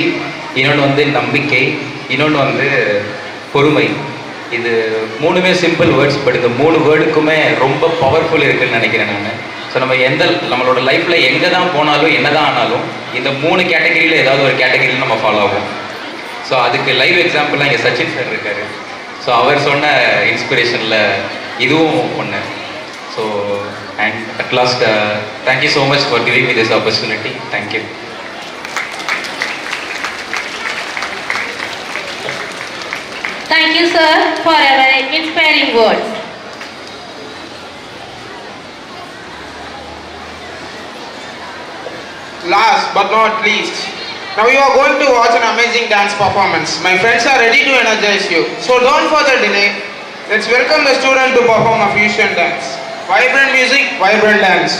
இன்னொன்று வந்து நம்பிக்கை, இன்னொன்று வந்து பொறுமை. இது 3மே சிம்பிள் வேர்ட்ஸ், பட் இந்த 3 வேர்டுக்குமே ரொம்ப பவர்ஃபுல் இருக்குதுன்னு நினைக்கிறேன் நான். ஸோ நம்ம நம்மளோட லைஃப்பில் எங்கே தான் போனாலும் என்ன தான் ஆனாலும் இந்த 3 கேட்டகரியில் ஏதாவது ஒரு கேட்டகரியில் நம்ம ஃபாலோ ஆகும். ஸோ அதுக்கு லைவ் எக்ஸாம்பிளாக இங்கே சச்சின் சார் இருக்கார். ஸோ அவர் சொன்ன இன்ஸ்பிரேஷனில் இதுவும் ஒன்று. So and at last thank you so much for giving me this opportunity. Thank you. Thank you sir for your inspiring words. Last but not least, now you are going to watch an amazing dance performance. My friends are ready to energize you. So don't further delay. Let's welcome the student to perform a fusion dance. Vibrant music, vibrant dance.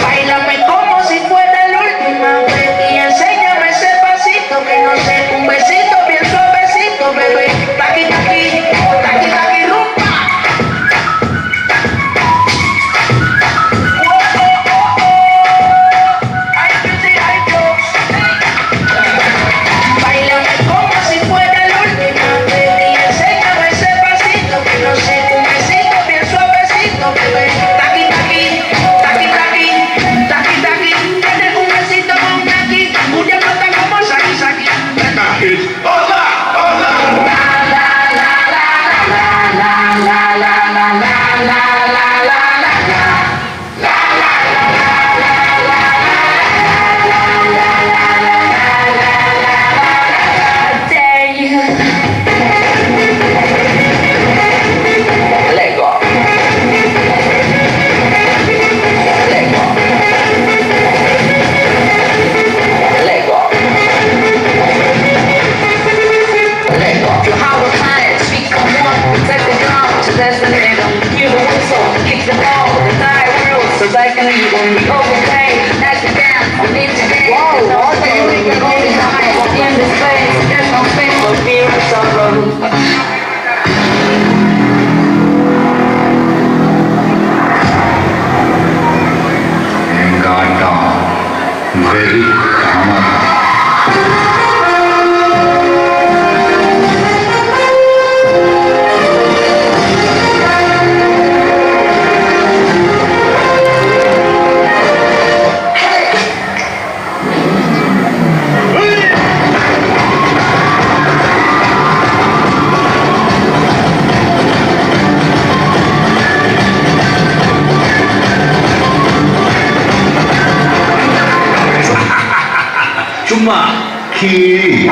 Báilame como si fuera la última vez y enséñame ese pasito que no sé, un besito bien suavecito, bebé. Taqui taqui, taqui taqui rumba. Ay, pretty, ay, Dios. Báilame como si fuera la última vez y enséñame ese pasito que no sé, un besito it on. Give a whistle, kick the ball with the thigh wheel. So back and you gon' be overpaid. Knock it down, I'm in today. There's no space, the goal is high. In the space, there's no space for fear and sorrow. very common. சும்மா கீழ்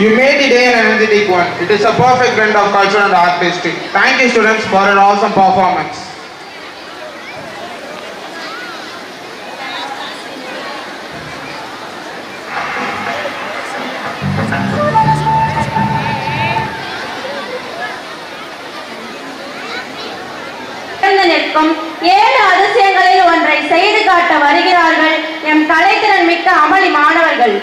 You made the day an energetic one. It is a perfect blend of culture and art history. Thank you students for an awesome performance. நிற்கும் 7 அதிசயங்களில் ஒன்றை செய்து காட்ட வருகிறார்கள் M கலைத்திறன் மிக்க அமளி மாணவர்கள்.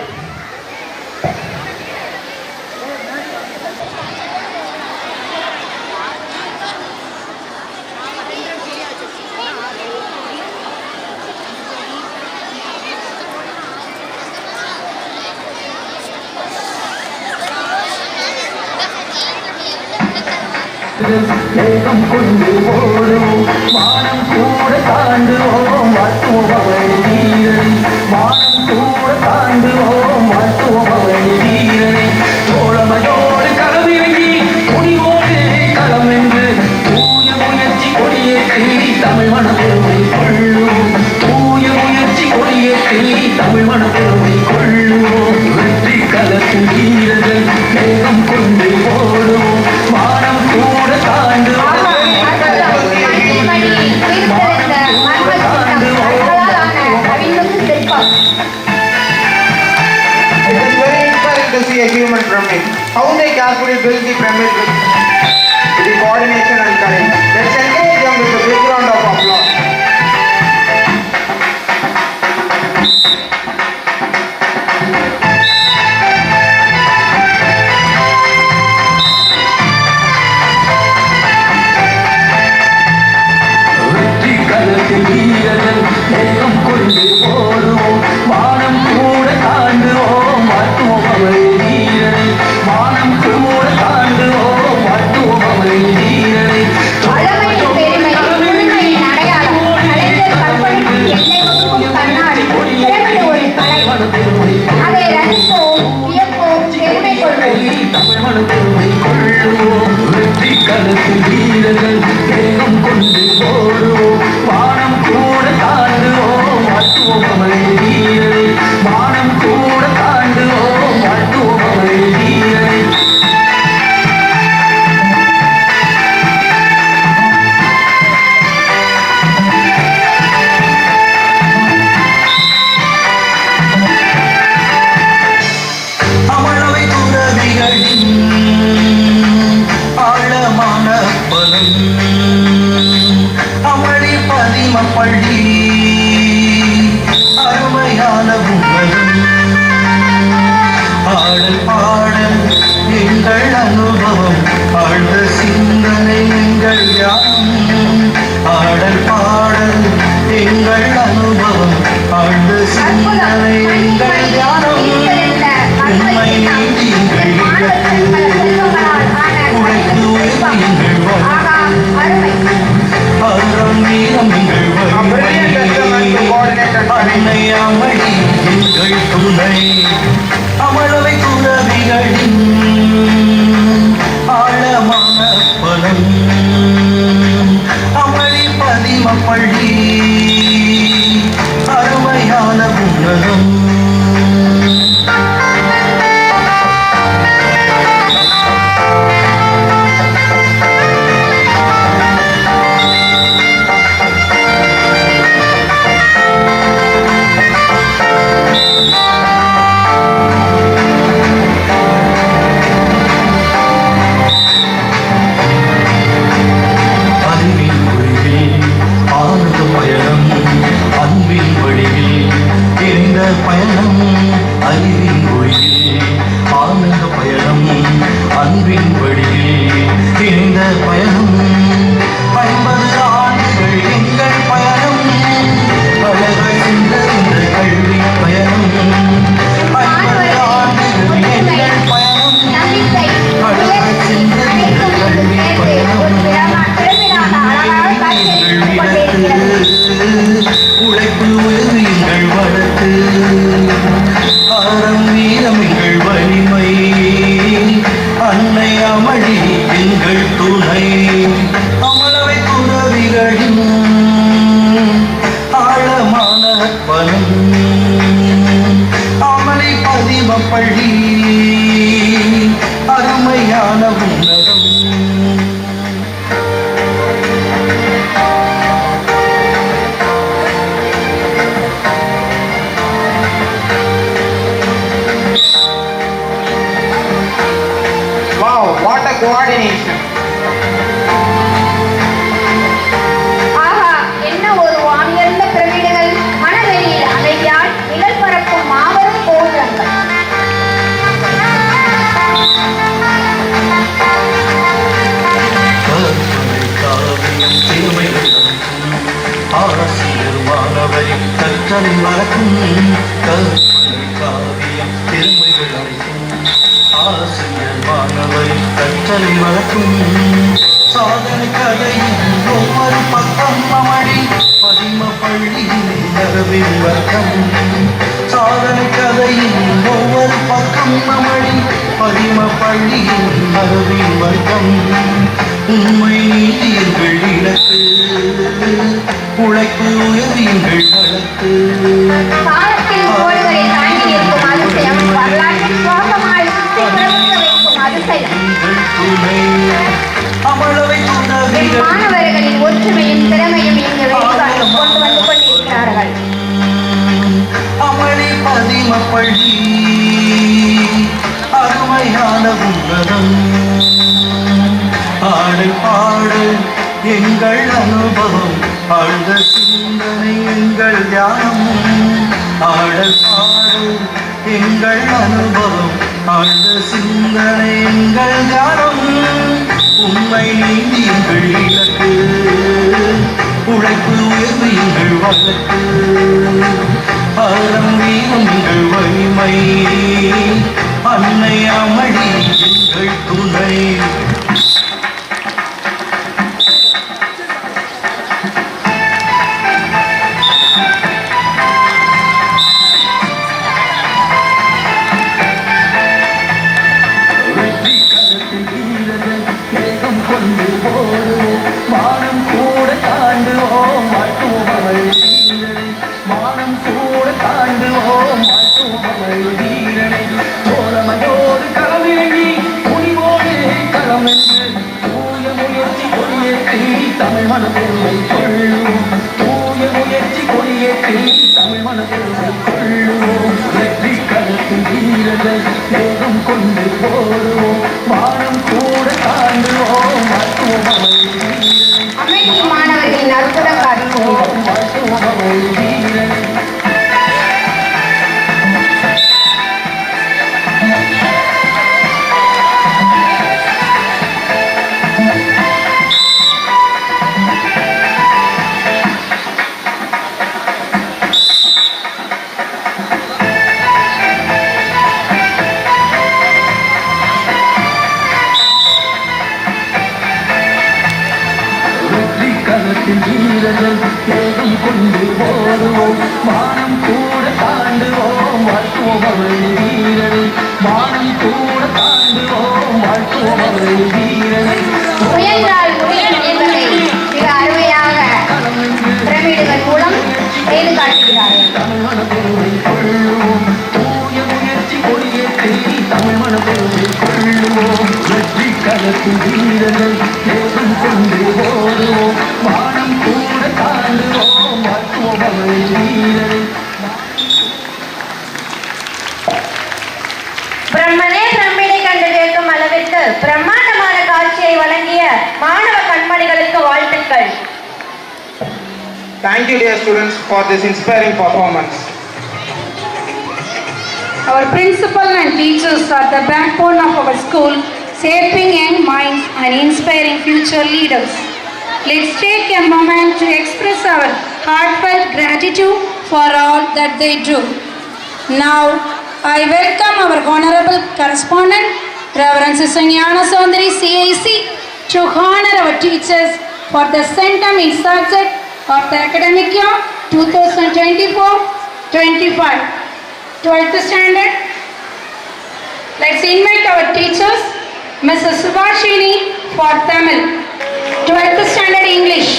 வேகம் கொண்டு ஓடும் வானம் கூட தாண்டுவோம் வாழ்த்துவோம் அவள் வீரனை வானம் கூட தாண்டுவோம் வாழ்த்துவோம் அவள் வீரனை தோழமையோடு களமிறங்கி துணிவோடு களம் என்று தூய முயற்சி கொடியேற்றி தமிழ் மனப்பெருமை கொள்ளுவோம் தூய முயற்சி கொடியேற்றி தமிழ் மனப்பெருமை கொள்ளுவோம் வெற்றி களத்தில் வீரர்கள் வேகம் கொண்டு ஓடுவோம் வானம் கூட தாண்டுவோம் To see a human pyramid. How they carefully build the pyramid with the coordination and courage. Let's encourage them with a big round of applause. பள்ளி அருமையான உலகம் ஆடல் பாடல் எங்கள் அனுபவம் ஆழ்ந்த சிந்தனை எங்கள் தியானம் ஆடல் பாடல் எங்கள் அனுபவம் ஆழ்ந்த சிந்தனை எங்கள் தியானம் உண்மை நீதி எங்கள் இலக்கு உழைத்து எங்கள் அறம் வீரம் எங்கள் அன்னை அமளி எங்கள் துணை அமளவை துறவிகளின் ஆழமான பலம் அமளி பதிம பள்ளி அருமையான உலகம் பயணம் அறிவின் ஒளியில் ஆனந்த பயணம் அன்பின் வழியில் இணைந்த பயணம் 50 ஆண்டுகள் எங்கள் பயணம் பலர்கள் சென்ற இந்த கல்வி பயணம் 50 ஆண்டுகள் எங்கள் பயணம் பலர்கள் சென்ற இந்த கல்வி பயணம் உழைப்பு உயர்வு எங்கள் வழக்கு அறம் வீரம் எங்கள் வலிமை அன்னை அமளி எங்கள் துணை அமளவை துறவிகளின் ஆழமான பலம் அமளி பதிம பள்ளி அருமையான உலகம் What a coordination! ஆஹா, என்ன ஒரு வானியர்ந்த பிரமிடுகள், மணவெளியில் அமைதியால் நிழல் பரப்பும் மாபெரும் கோபுரங்கள். காவியம் சிறுமைகள் ஆசிரியர் மாணவரின் கற்றலை மறக்கும் கற்பனை காவியம் பெருமைகள் அனைத்தும் ஆசிரியர் மாணவரின் கற்றலை வளர்க்கும் சாதனை கதையின் ஒவ்வொரு பக்கம் அமளி பதிம பள்ளி நகவின் வர்க்கம் சாதனை கதையின் ஒவ்வொரு பக்கம் அமளி பதிம பள்ளியின் நகவின் வர்க்கம் உண்மை நீதி எங்கள் இலக்கு உழைப்பு உயர்வு எங்கள் வழக்கு காலத்தின் கோடுகளை தாண்டி நிற்கும் அதிசயம், வரலாற்றின் சுவாசமாய் சுற்றி பிரமிக்க வைக்கும் அதிசயம். என் மாணவர்களின் ஒற்றுமையும் திறமையும் இங்கு வெளிப்பாடு கொண்டு வந்து கொண்டிருக்கிறார்கள். அமளி பதிம பள்ளி அருமையான உலகம் ஆடல் பாடல் எங்கள் அனுபவம் ஆழ்ந்த சிந்தனை எங்கள் தியானம் ஆடல் பாடல் எங்கள் அனுபவம் ஆழ்ந்த சிந்தனை எங்கள் தியானம் உண்மை நீதி எங்கள் இலக்கு உழைப்பு உயர்வு எங்கள் வழக்கு அறம் வீரம் எங்கள் வலிமை அன்னை அமளி எங்கள் துணை மானம் கூட தாண்டுவோம் மானம் கூட தாண்டுவோம் வீரனை தோழமையோடு களமிறங்கி துணிவோடு களம் என்று தூய முயற்சி கொடியேற்றி தமிழ் மன பெருமை கொள்ளுவோம் தூய முயற்சி கொடியேற்றி தமிழ் மன பெருமை கொள்ளுவோம் வெற்றி களத்தில் வீரர்கள் வேகம் கொண்டு போடுவோம் மானம் கூட தாண்டுவோம் அமைதி மாணவர்களின் அற்புத காட்சி அவளை வீரனை வானம் கூட தாண்டுவோம் வாழ்த்துவோம் அவளை வீரனை முயன்றால் முடியும் என்பதை மிக அருமையாக பிரமிடுகள் மூலம் செய்து காட்டுகிறார்கள். தமிழ் மன பெருமை கொள்ளுவோம் தூய முயற்சி கொடியேற்றி தமிழ் மன பெருமை கொள்ளுவோம் வெற்றி களத்தில் வீரர்கள் தேவன் கொண்டு ஓடுவோம் வானம் கூட தாண்டுவோம் வாழ்த்துவோம் அவளை வீரனை பிரம்மனே பிரமிடை கண்டு கேட்கும் அளவிற்கு பிரம்மாண்டமான காட்சியை வழங்கிய மாணவ கண்மணிகளுக்கு வாழ்த்துக்கள். Thank you, dear students, for this inspiring performance. Our principal and teachers are the backbone of our school, shaping young minds and inspiring future leaders. Let's take a moment to express our heartfelt gratitude for all that they do. Now, I welcome our honorable correspondent, Reverend Sister Nyana Sundari CIC, to honor our teachers for the centum in subject of the academic year 2024-25, 12th standard. Let's invite our teachers, Mrs. Subhashini for Tamil, 12th standard English,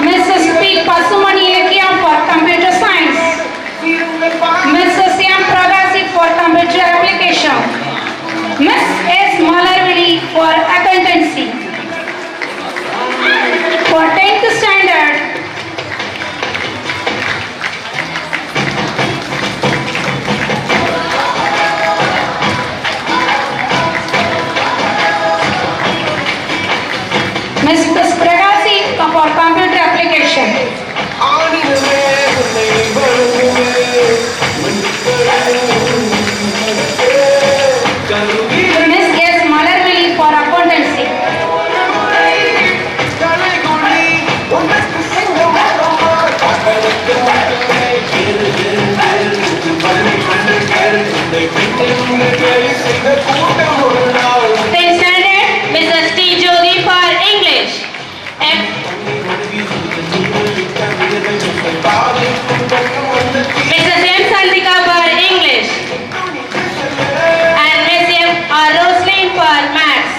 Mrs. P. Pasumani Ekia for computer science, Mrs. M. Pragasi for computer application, Ms. S. Malarvili for accountancy. For 10th standard, Mrs. Pragasi for computer application. Ms. S. Malarvili for accountancy. Tenth standard, Mrs. T. Jodi for English. Mrs. M. Saldika for English. And Ms. M. Roslyn for Maths.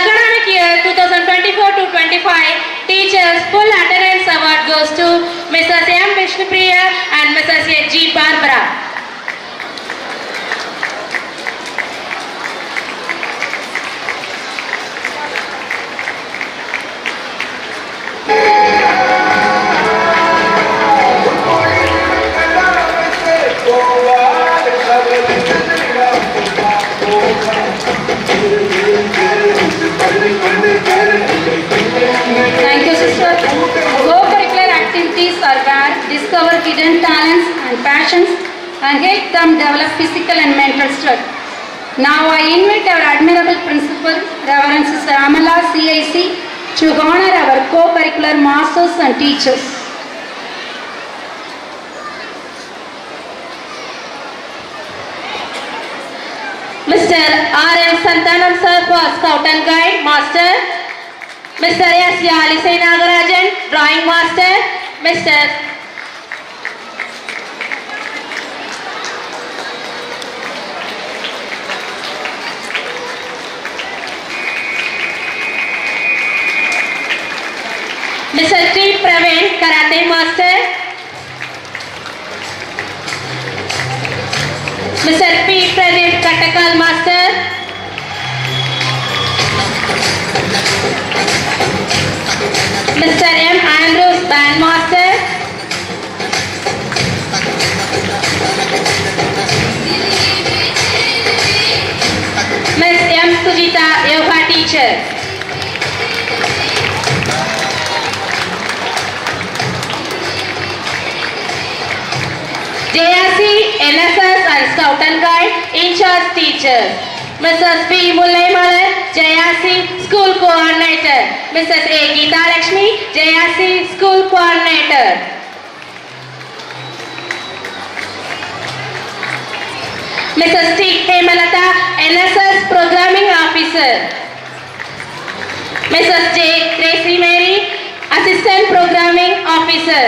Academic year 2024-25 Teachers Full Attendance Award goes to Mrs. M. Vishnupriya and Mrs. G. Barbara. Thank you, sister. Co-curricular activities are where discover hidden talents and passions and help them develop physical and mental strength. Now I invite our admirable principal, Reverend Sister Amala CIC, to honor our co-curricular masters and teachers. Mr. R.M. Santanam sir for Scout and Guide Master, Mr. S. Yalisai Nagarajan Drawing Master, Mr. Mr. T. Praveen Karate Master, Mr. P. Pradeep Kattakal Master. Mr. M. Andrews Band Master. Ms. M. Sujita Yoga Teacher. JRC, NSS and Scout and Guide in-charge teachers. Mrs. B. Mullaimalan, JRC School Coordinator. Mrs. A. Geeta Lakshmi, JRC School Coordinator. Mrs. T. Hemalata, NSS Programming Officer. Mrs. J. Tracy Mary, Assistant Programming Officer.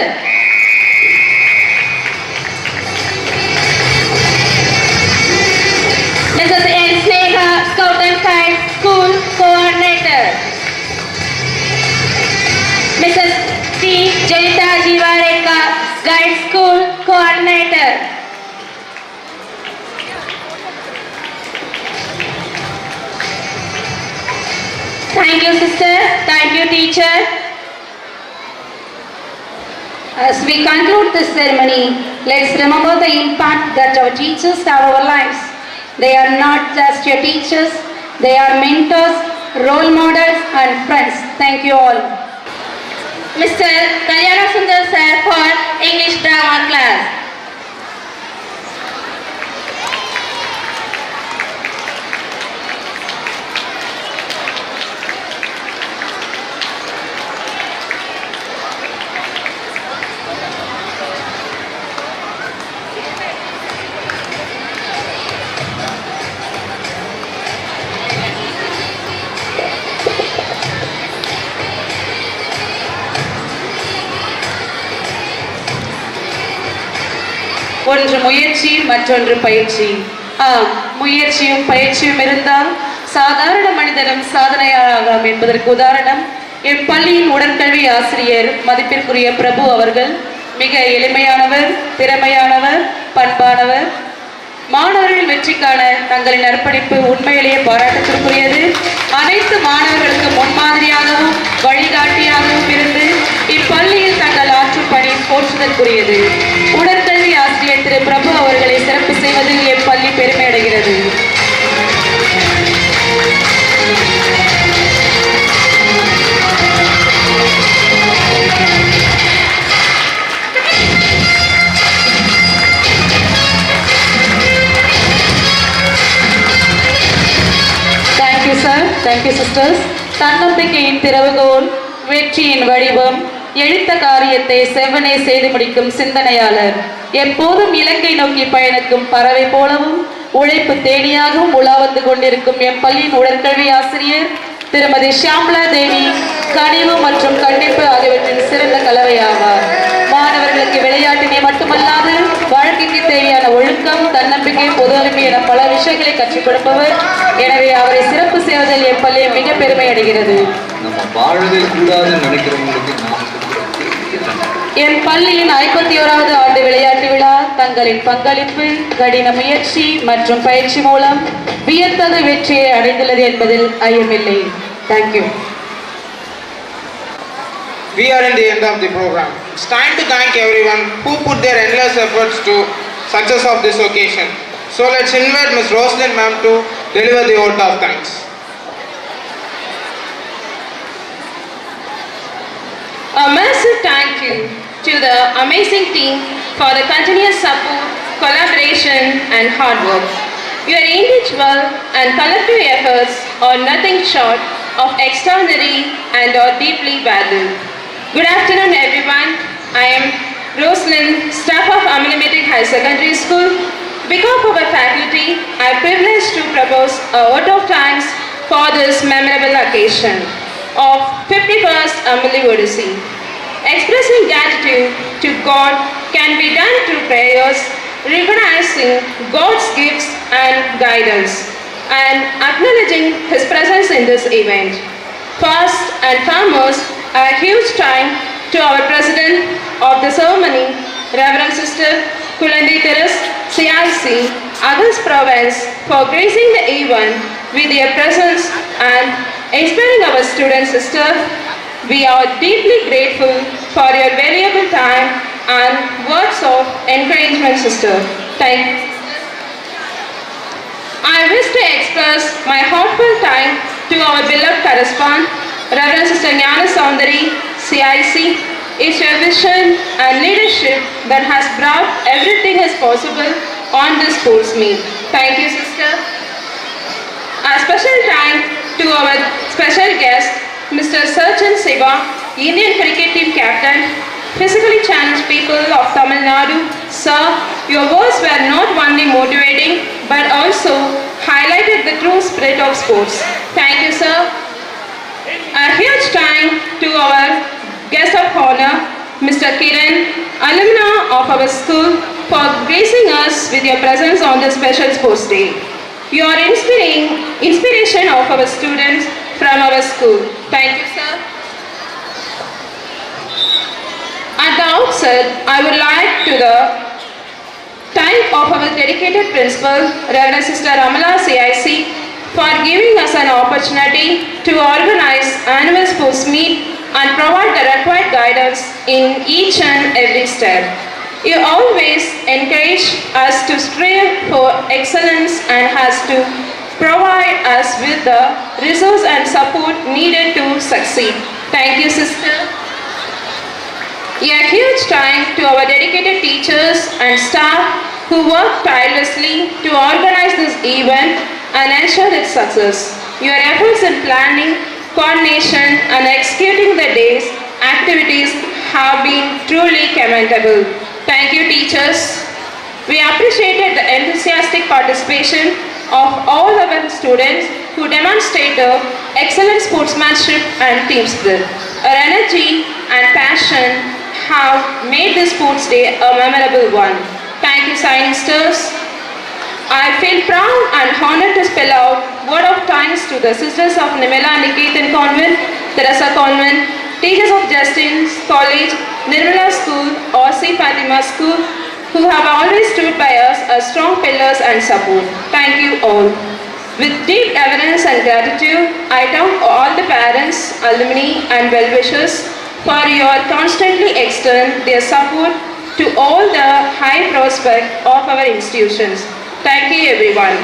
Mrs. N. Sneha, Scout and Guide School Coordinator. Mrs. T. Janita Jivareka, Guide School Coordinator. Thank you, sister. Thank you, teacher. As we conclude this ceremony, let's remember the impact that our teachers have on our lives. They are not just your teachers, they are mentors, role models and friends. Thank you all. Mr. Kalyana Sundar sir for English drama class. ஒன்று முயற்சி மற்றொன்று பயிற்சி. முயற்சியும் பயிற்சியும் இருந்தால் சாதாரண மனிதனும் சாதனையாளராகலாம் என்பதற்கு உதாரணம் என் பள்ளியின் உடற்கல்வி ஆசிரியர் மதிப்பிற்குரிய பிரபு அவர்கள். மிக எளிமையானவர், திறமையானவர், பண்பானவர். மாணவர்கள் வெற்றிக்கான தங்களின் அர்ப்பணிப்பு உண்மையிலேயே பாராட்டத்திற்குரியது. அனைத்து மாணவர்களுக்கு முன்மாதிரியாகவும் வழிகாட்டியாகவும் இருந்து இப்பள்ளியில் தங்கள் ஆற்றும் பணி போற்றுதற்குரியது. உடற்கல்வி ஆசிரியர் திரு பிரபு அவர்களை சிறப்பு செய்வதில் என் பள்ளி பெருமை அடைகிறது. Thank you sir, thank you sisters. தன்னம்பிக்கையின் திறவுகோல், வெற்றியின் வடிவம், எழுத்த காரியத்தை செவ்வனே செய்து முடிக்கும் சிந்தனையாளர், எப்போதும் இலக்கை நோக்கி பயணிக்கும் பறவை போலவும் உழைப்பு தேனியாகவும் உலா வந்து கொண்டிருக்கும் எம் பள்ளியின் உடற்கல்வி ஆசிரியர் திருமதி ஷியாம்லா தேவி கனிவு மற்றும் கண்டிப்பு ஆகியவற்றின் சிறந்த கலவையாவார். மாணவர்களுக்கு விளையாட்டினை மட்டுமல்லாது வாழ்க்கைக்கு தேவையான ஒழுக்கம், தன்னம்பிக்கை, பொதுவலிமை என பல விஷயங்களை கற்றுக் கொடுப்பவர். எனவே அவரை சிறப்பு செய்வதில் என் பள்ளி மிக பெருமை அடைகிறது. என் பள்ளியின் 51வது ஆண்டு விளையாட்டு விழா தங்களின் பங்களிப்பு, கடின முயற்சி மற்றும் பயிற்சி மூலம் வியத்தகு வெற்றியை அடைந்துள்ளது என்பதில் ஐயமில்லை. Thank you. We are in the end of the program. It's time to thank everyone who put their endless efforts to success of this occasion. So let's invite Ms. Roslyn ma'am to deliver the vote of thanks. A massive thank you to the amazing team for the continuous support, collaboration and hard work. Your individual and collective efforts are nothing short of extraordinary and are deeply valued. Good afternoon everyone. I am Roslyn, staff of Amalamatic High Secondary School. Because of our faculty, I am privileged to propose a vote of thanks for this memorable occasion of 51st Amali Odyssey. Expressing gratitude to God can be done through prayers, recognizing God's gifts and guidance, and acknowledging His presence in this event. First and foremost, a huge thanks to our President of the ceremony, Reverend Sister Kulandi Terrace, CIC, August Province for gracing the event with your presence and inspiring our student sister. We are deeply grateful for your valuable time and words of encouragement, sister. Thank you. I wish to express my heartfelt thanks to our beloved correspondent, Reverend Sister Jnana Soundari, CIC. It's your vision and leadership that has brought everything as possible on this sports meet. Thank you, sister. A special thanks to our special guest, Mr. Sachin Siva, Indian cricket team captain, physically challenged people of Tamil Nadu. Sir, your words were not only motivating but also highlighted the true spirit of sports. Thank you, sir. A huge thanks to our guest of honor, Mr. Kiran, alumna of our school, for gracing us with your presence on this special sports day. You are inspiration of our students from our school. Thank you, sir. At the outset, I would like to thank of our dedicated principal, Reverend Sister Amala CIC, for giving us an opportunity to organize annual sports meet and provide the required guidance in each and every step. You always encourage us to strive for excellence and has to provide us with the resource and support needed to succeed. Thank you, sister. A huge thanks to our dedicated teachers and staff who work tirelessly to organize this event and ensure its success. Your efforts in planning, coordination and executing the day's activities have been truly commendable. Thank you, teachers. We appreciated the enthusiastic participation of all our students who demonstrated excellent sportsmanship and team spirit. Our energy and passion have made this sports day a memorable one. Thank you, Scienceers. I feel proud and honored to spell out word of thanks to the Sisters of Nimela Niketan Convent, Teresa Convent, teachers of Justin's College, Nirmala School, Aussie Fatima School, who have always stood by us as strong pillars and support. Thank you all. With deep reverence and gratitude, I thank all the parents, alumni and well-wishers for your constantly extend their support to all the high prospect of our institutions. Thank you, everyone.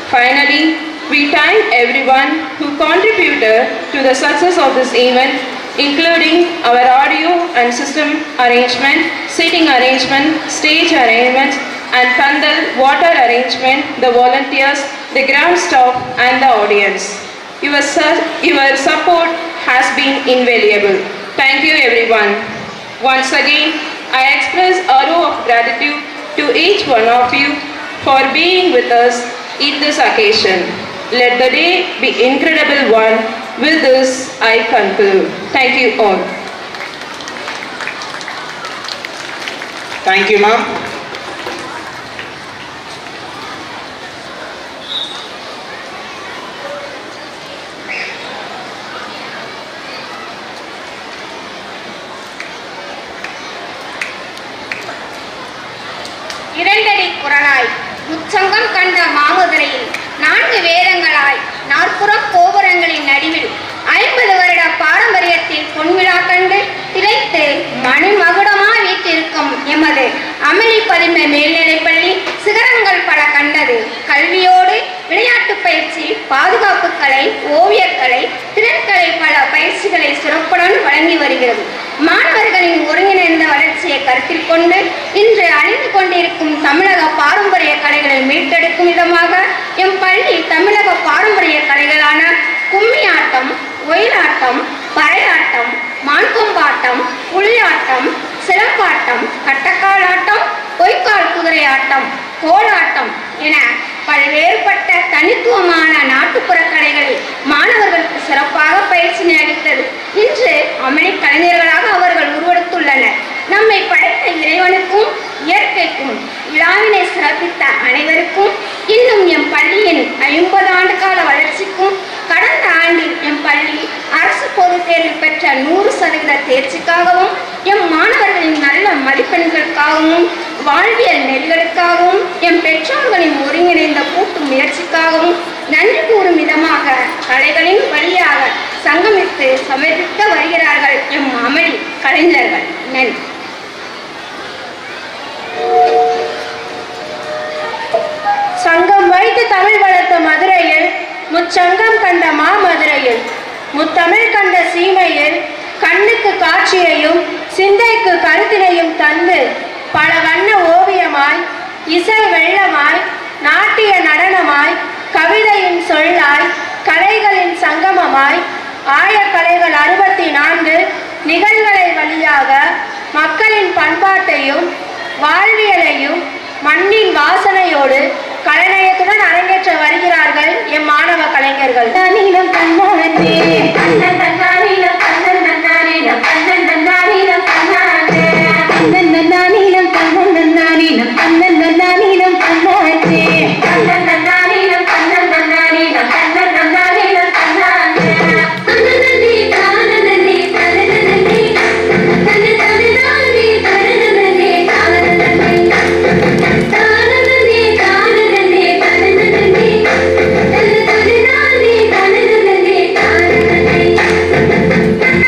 Finally, we thank everyone who contributed to the success of this event, including our audio and system arrangement, seating arrangement, stage arrangements, and pandal, water arrangement, the volunteers, the ground staff, and the audience. Your support has been invaluable. Thank you, everyone. Once again, I express a row of gratitude to each one of you for being with us in this occasion. Let the day be incredible one. With this, I conclude. Thank you all. Thank you, ma'am. இரண்டடி குரலாய் உச்சங்கம் கண்ட மாமதுரையில் 4 வேதங்களாய் 4 கோபுரங்களின் நடுவில் 50 வருட பாரம்பரியத்தில் பொன்விழா கண்டு திளைத்து மணிமகுடமாய் வீட்டிருக்கும் எமது அமளி பதிம மேல்நிலைப்பள்ளி சிகரங்கள் பல கண்டது. கல்வியோடு விளையாட்டு பயிற்சி, பாதுகாப்பு கலை, ஓவியக்கலை, திறன்கலை பல பயிற்சிகளை சிறப்புடன் வழங்கி வருகிறது. மாணவர்களின் ஒருங்கிணைந்த வளர்ச்சியை கருத்தில் கொண்டு இன்று அழிந்து கொண்டிருக்கும் தமிழக பாரம்பரிய கலைகளை மீட்டெடுக்கும் விதமாக எம் பள்ளி தமிழக பாரம்பரிய கலைகளான கும்மியாட்டம், ஒயிலாட்டம், பறையாட்டம், மான்கொம்பாட்டம், புலியாட்டம், சிலம்பாட்டம், கட்டக்காலாட்டம், பொய்க்கால் குதிரை ஆட்டம், கோலாட்டம் என பல்வேறுபட்ட தனித்துவமான நாட்டுப்புற கலைகளில் மாணவர்களுக்கு சிறப்பாக பயிற்சி அளித்தது. இன்று அமளி கலைஞர்களாக அவர்கள் உருவெடுத்துள்ளனர். நம்மை படைத்த இறைவனுக்கும் இயற்கைக்கும் விழாவினை சிறப்பித்த அனைவருக்கும் இன்னும் எம் பள்ளியின் 50 ஆண்டு கால வளர்ச்சிக்கும் கடந்த ஆண்டில் எம் பள்ளி அரசு பொதுத் தேர்வில் பெற்ற 100% தேர்ச்சிக்காகவும் எம் மாணவர்களின் நல்ல மதிப்பெண்களுக்காகவும் வாழ்வியல் நெறிகளுக்காகவும் எம் பெற்றோர்களின் ஒருங்கிணைந்த கூட்டு முயற்சிக்காகவும் நன்றி கூறும் விதமாக கலைகளின் வழியாக சங்கமித்து சமர்ப்பிக்க வருகிறார்கள் எம் அமளி கலைஞர்கள். நன்றி. சங்கம் வைத்து தமிழ் வளர்த்த மதுரையில் முச்சங்கம் கண்ட மாமதுரையில் முத்தமிழ் கண்ட சீமையில் கண்ணுக்கு காட்சியையும் சிந்தைக்கு கருத்தினையும் தந்து பல வண்ண ஓவியமாய் இசை வெள்ளமாய் நாட்டிய நடனமாய் கவிதையின் சொல்லாய் கலைகளின் சங்கமமாய் ஆயக்கலைகள் 64 நிகழ்வுகளை வழியாக மக்களின் பண்பாட்டையும் வாழ்வியலையும் மண்ணின் வாசனையோடு கலைநயத்துடன் அரங்கேற்ற வருகிறார்கள் எம் மாணவ கலைஞர்கள். Thank you.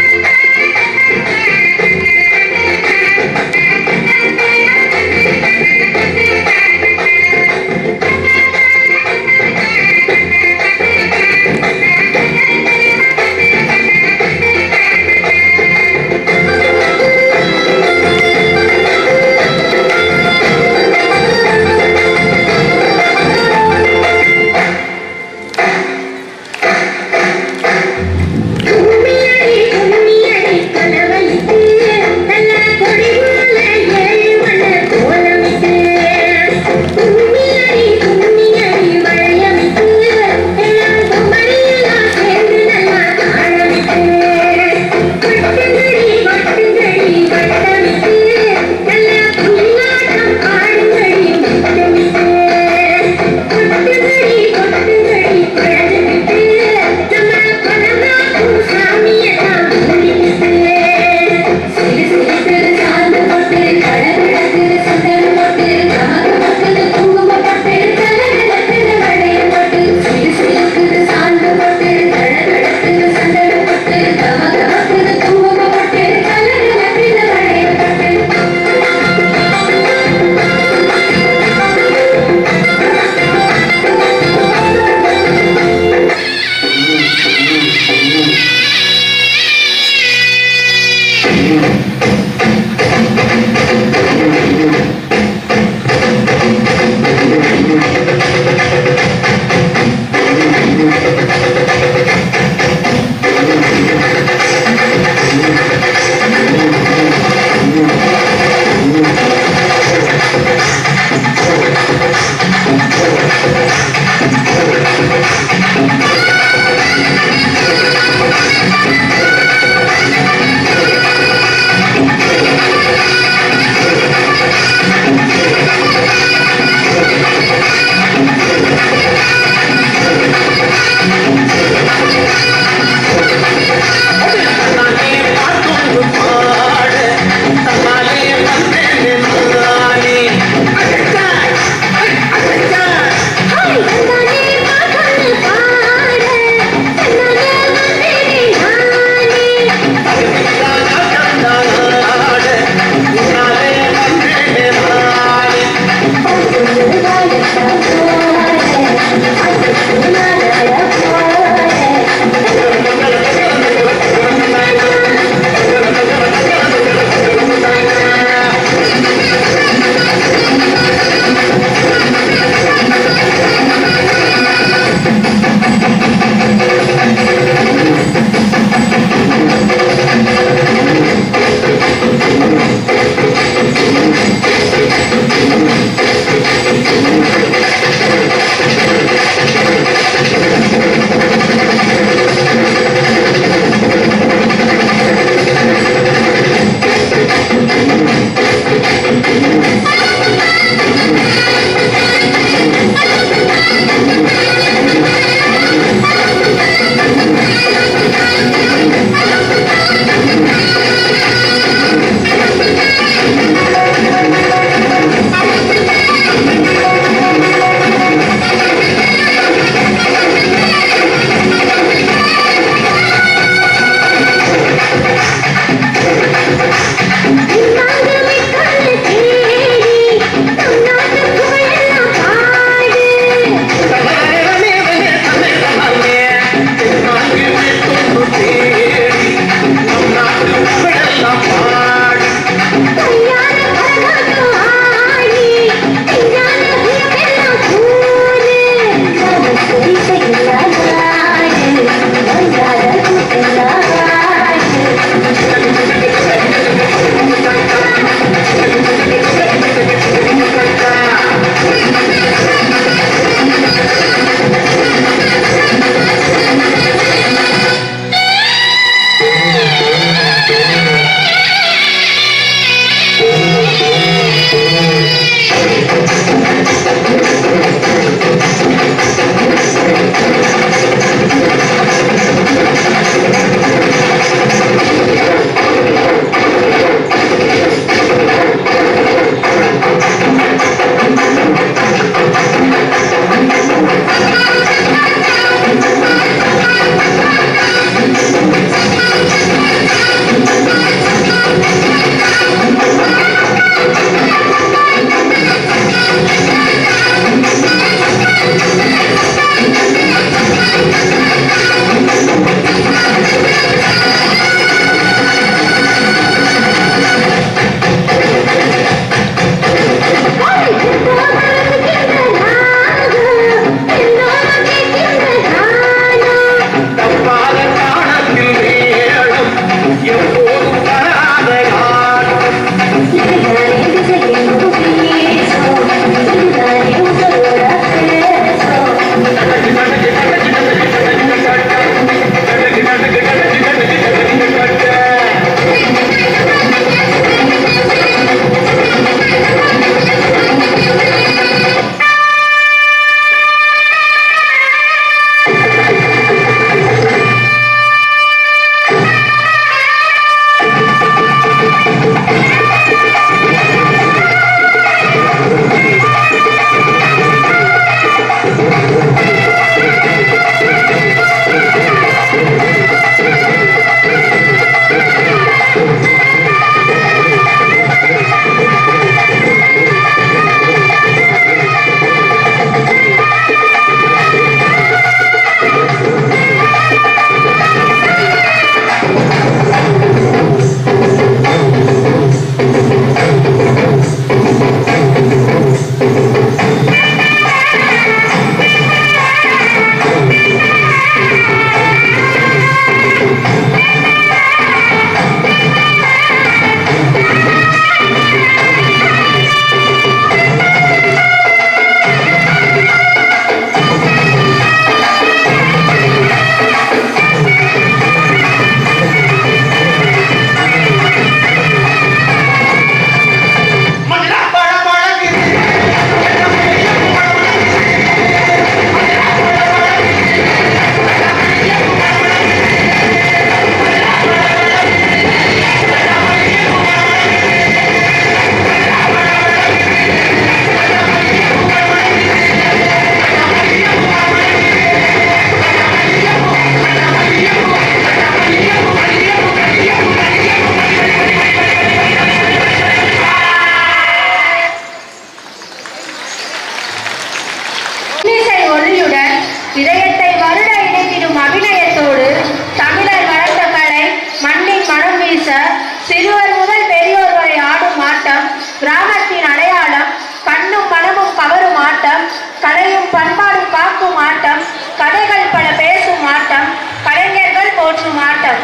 கிராமத்தின் அடையாளம், கண்ணும் மனமும் கவரும் ஆட்டம், கலையும் பண்பாடும் காக்கும் ஆட்டம், கதைகள் பல பேசும் ஆட்டம், கலைஞர்கள் போற்றும் ஆட்டம்.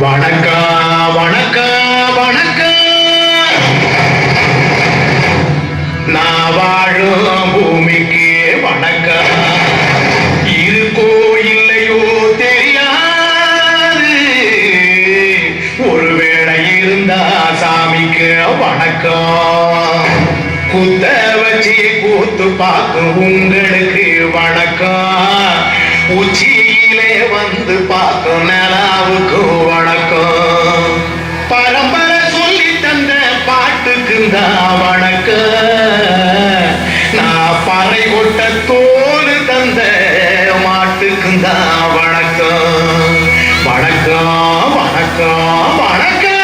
வணக்கம் வணக்கம் வணக்கம். நான் வாழும் பூமிக்கு வணக்கம். இருக்கோ இல்லையோ தெரியாது, ஒருவேளை இருந்தா சாமிக்கு வணக்கம். குத்த வச்சு கூத்து பார்க்கும் உங்களுக்கு வணக்கம். உச்சியிலே வந்து பார்க்கும் நிலாவுக்கு வணக்கம். பரம்பரை சொல்லி தந்த பாட்டுக்கு தான் வணக்கம். நான் பறை கொட்ட தோல் தந்த மாட்டுக்கு தான் வணக்கம். வணக்கம் வணக்கம் வணக்கம்.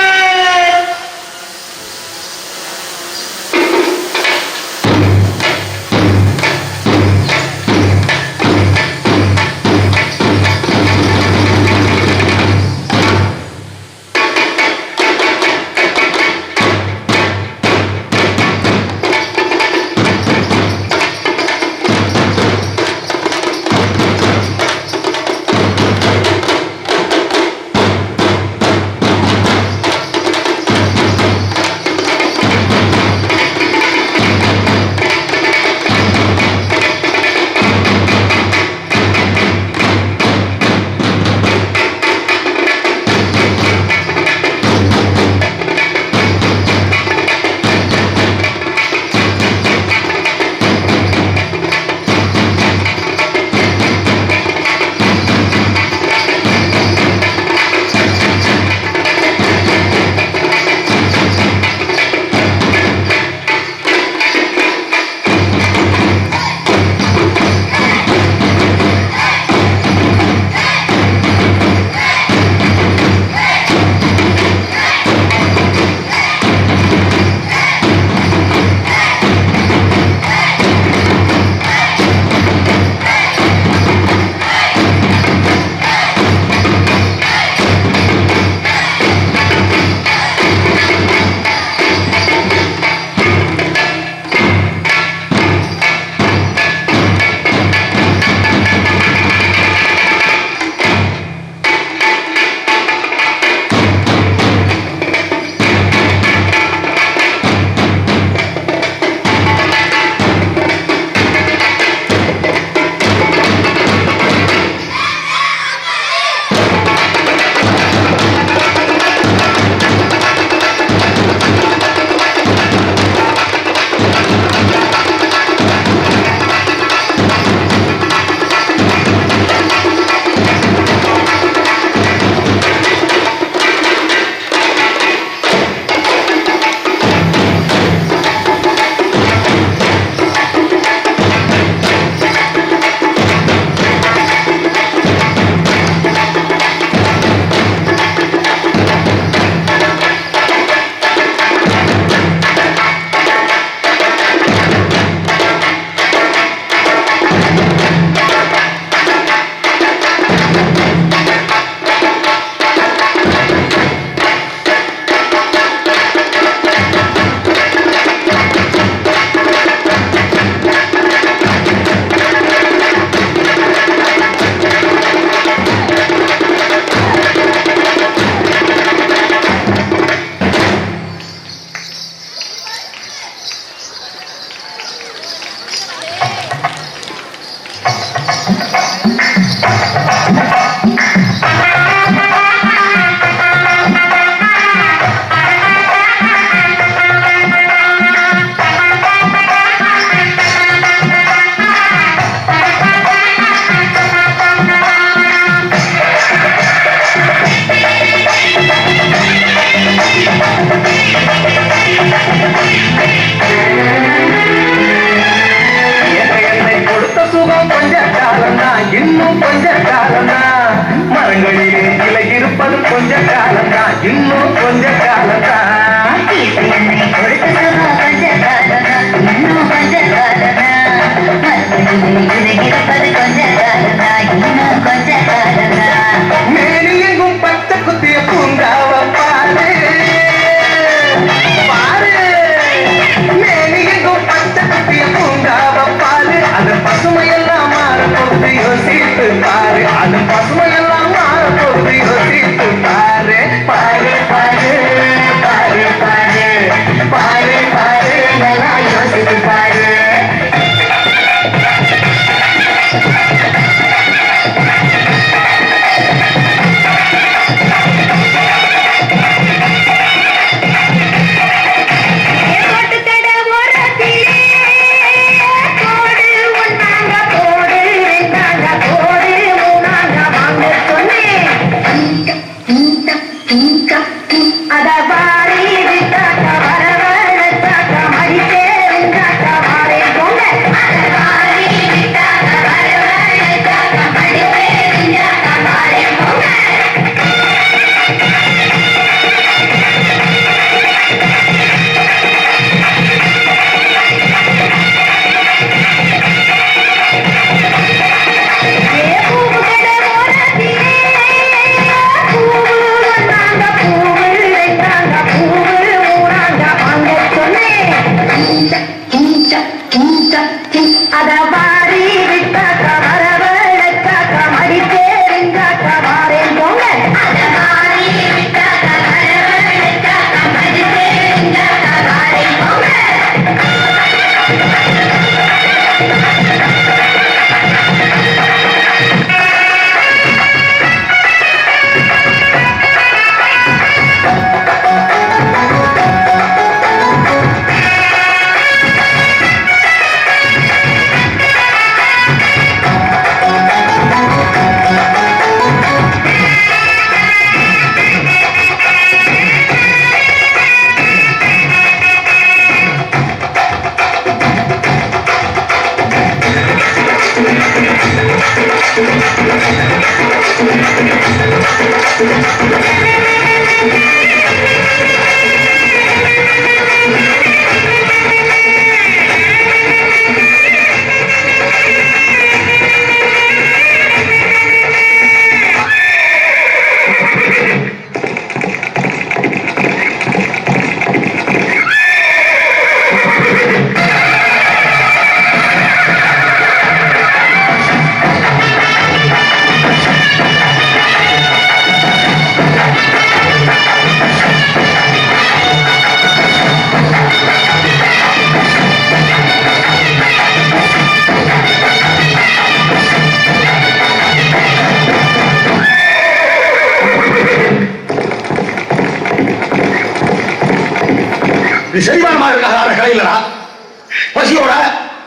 இது செரிமானமா இருக்காத கலை இல்லடா.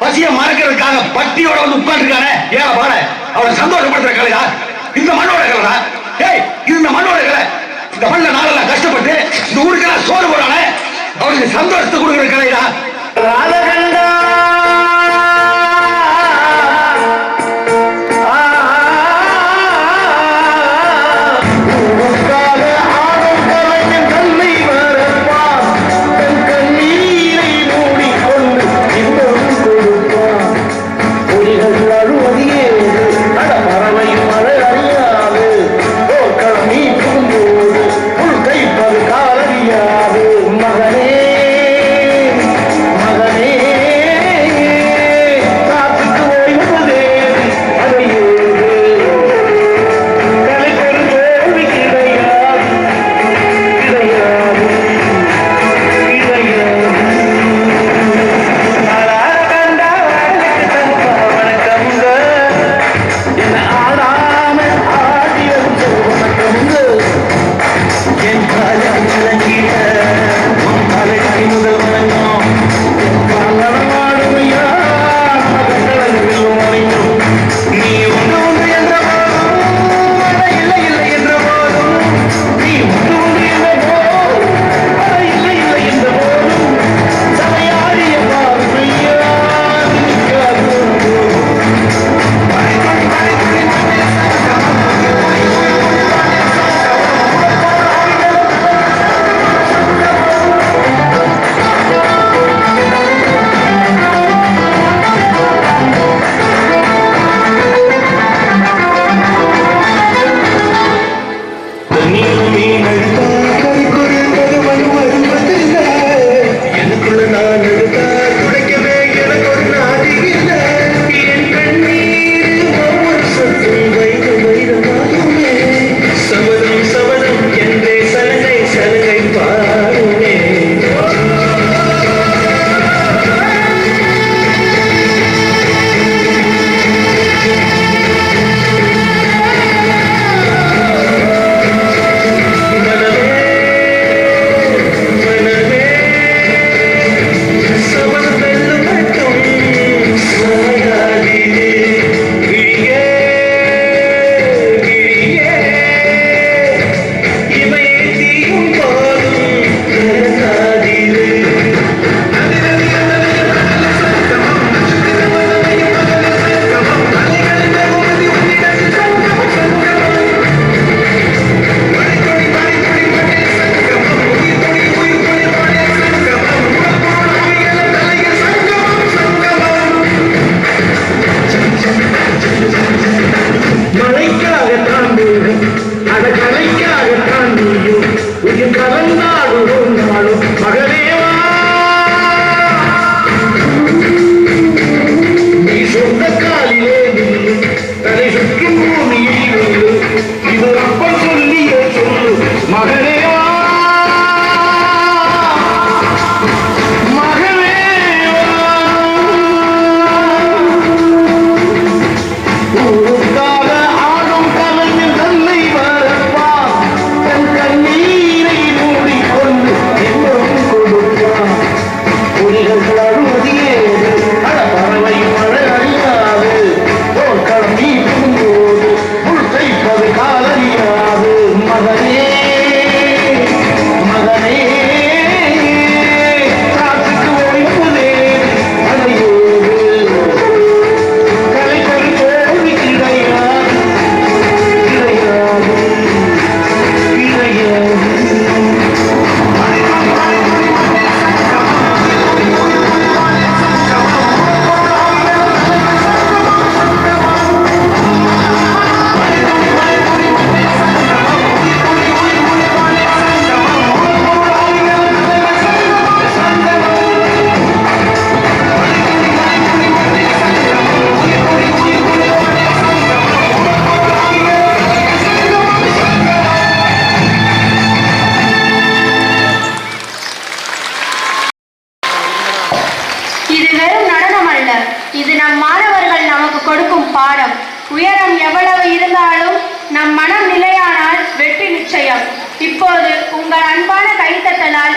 பசியை மறக்கிறதுக்காக பட்டியோட வந்து உட்கார்ந்துருக்கானே ஏன் பாட அவனை சந்தோஷப்படுத்துற கலையா? இந்த மண்ணோட கலைடா. ஏய், இது இந்த மண்ணோட கலை. இந்த மண்ண நாளெல்லாம் கஷ்டப்பட்டு இந்த ஊருக்கெல்லாம் சோறு போறானே அவனுக்கு சந்தோஷத்தை கொடுக்குற கலைடா. ராதகண்டா உயரம் எவ்வளவு இருந்தாலும் நம் மனம் நிலையானால் வெற்றி நிச்சயம். இப்போது உங்கள் அன்பான கைத்தட்டலால்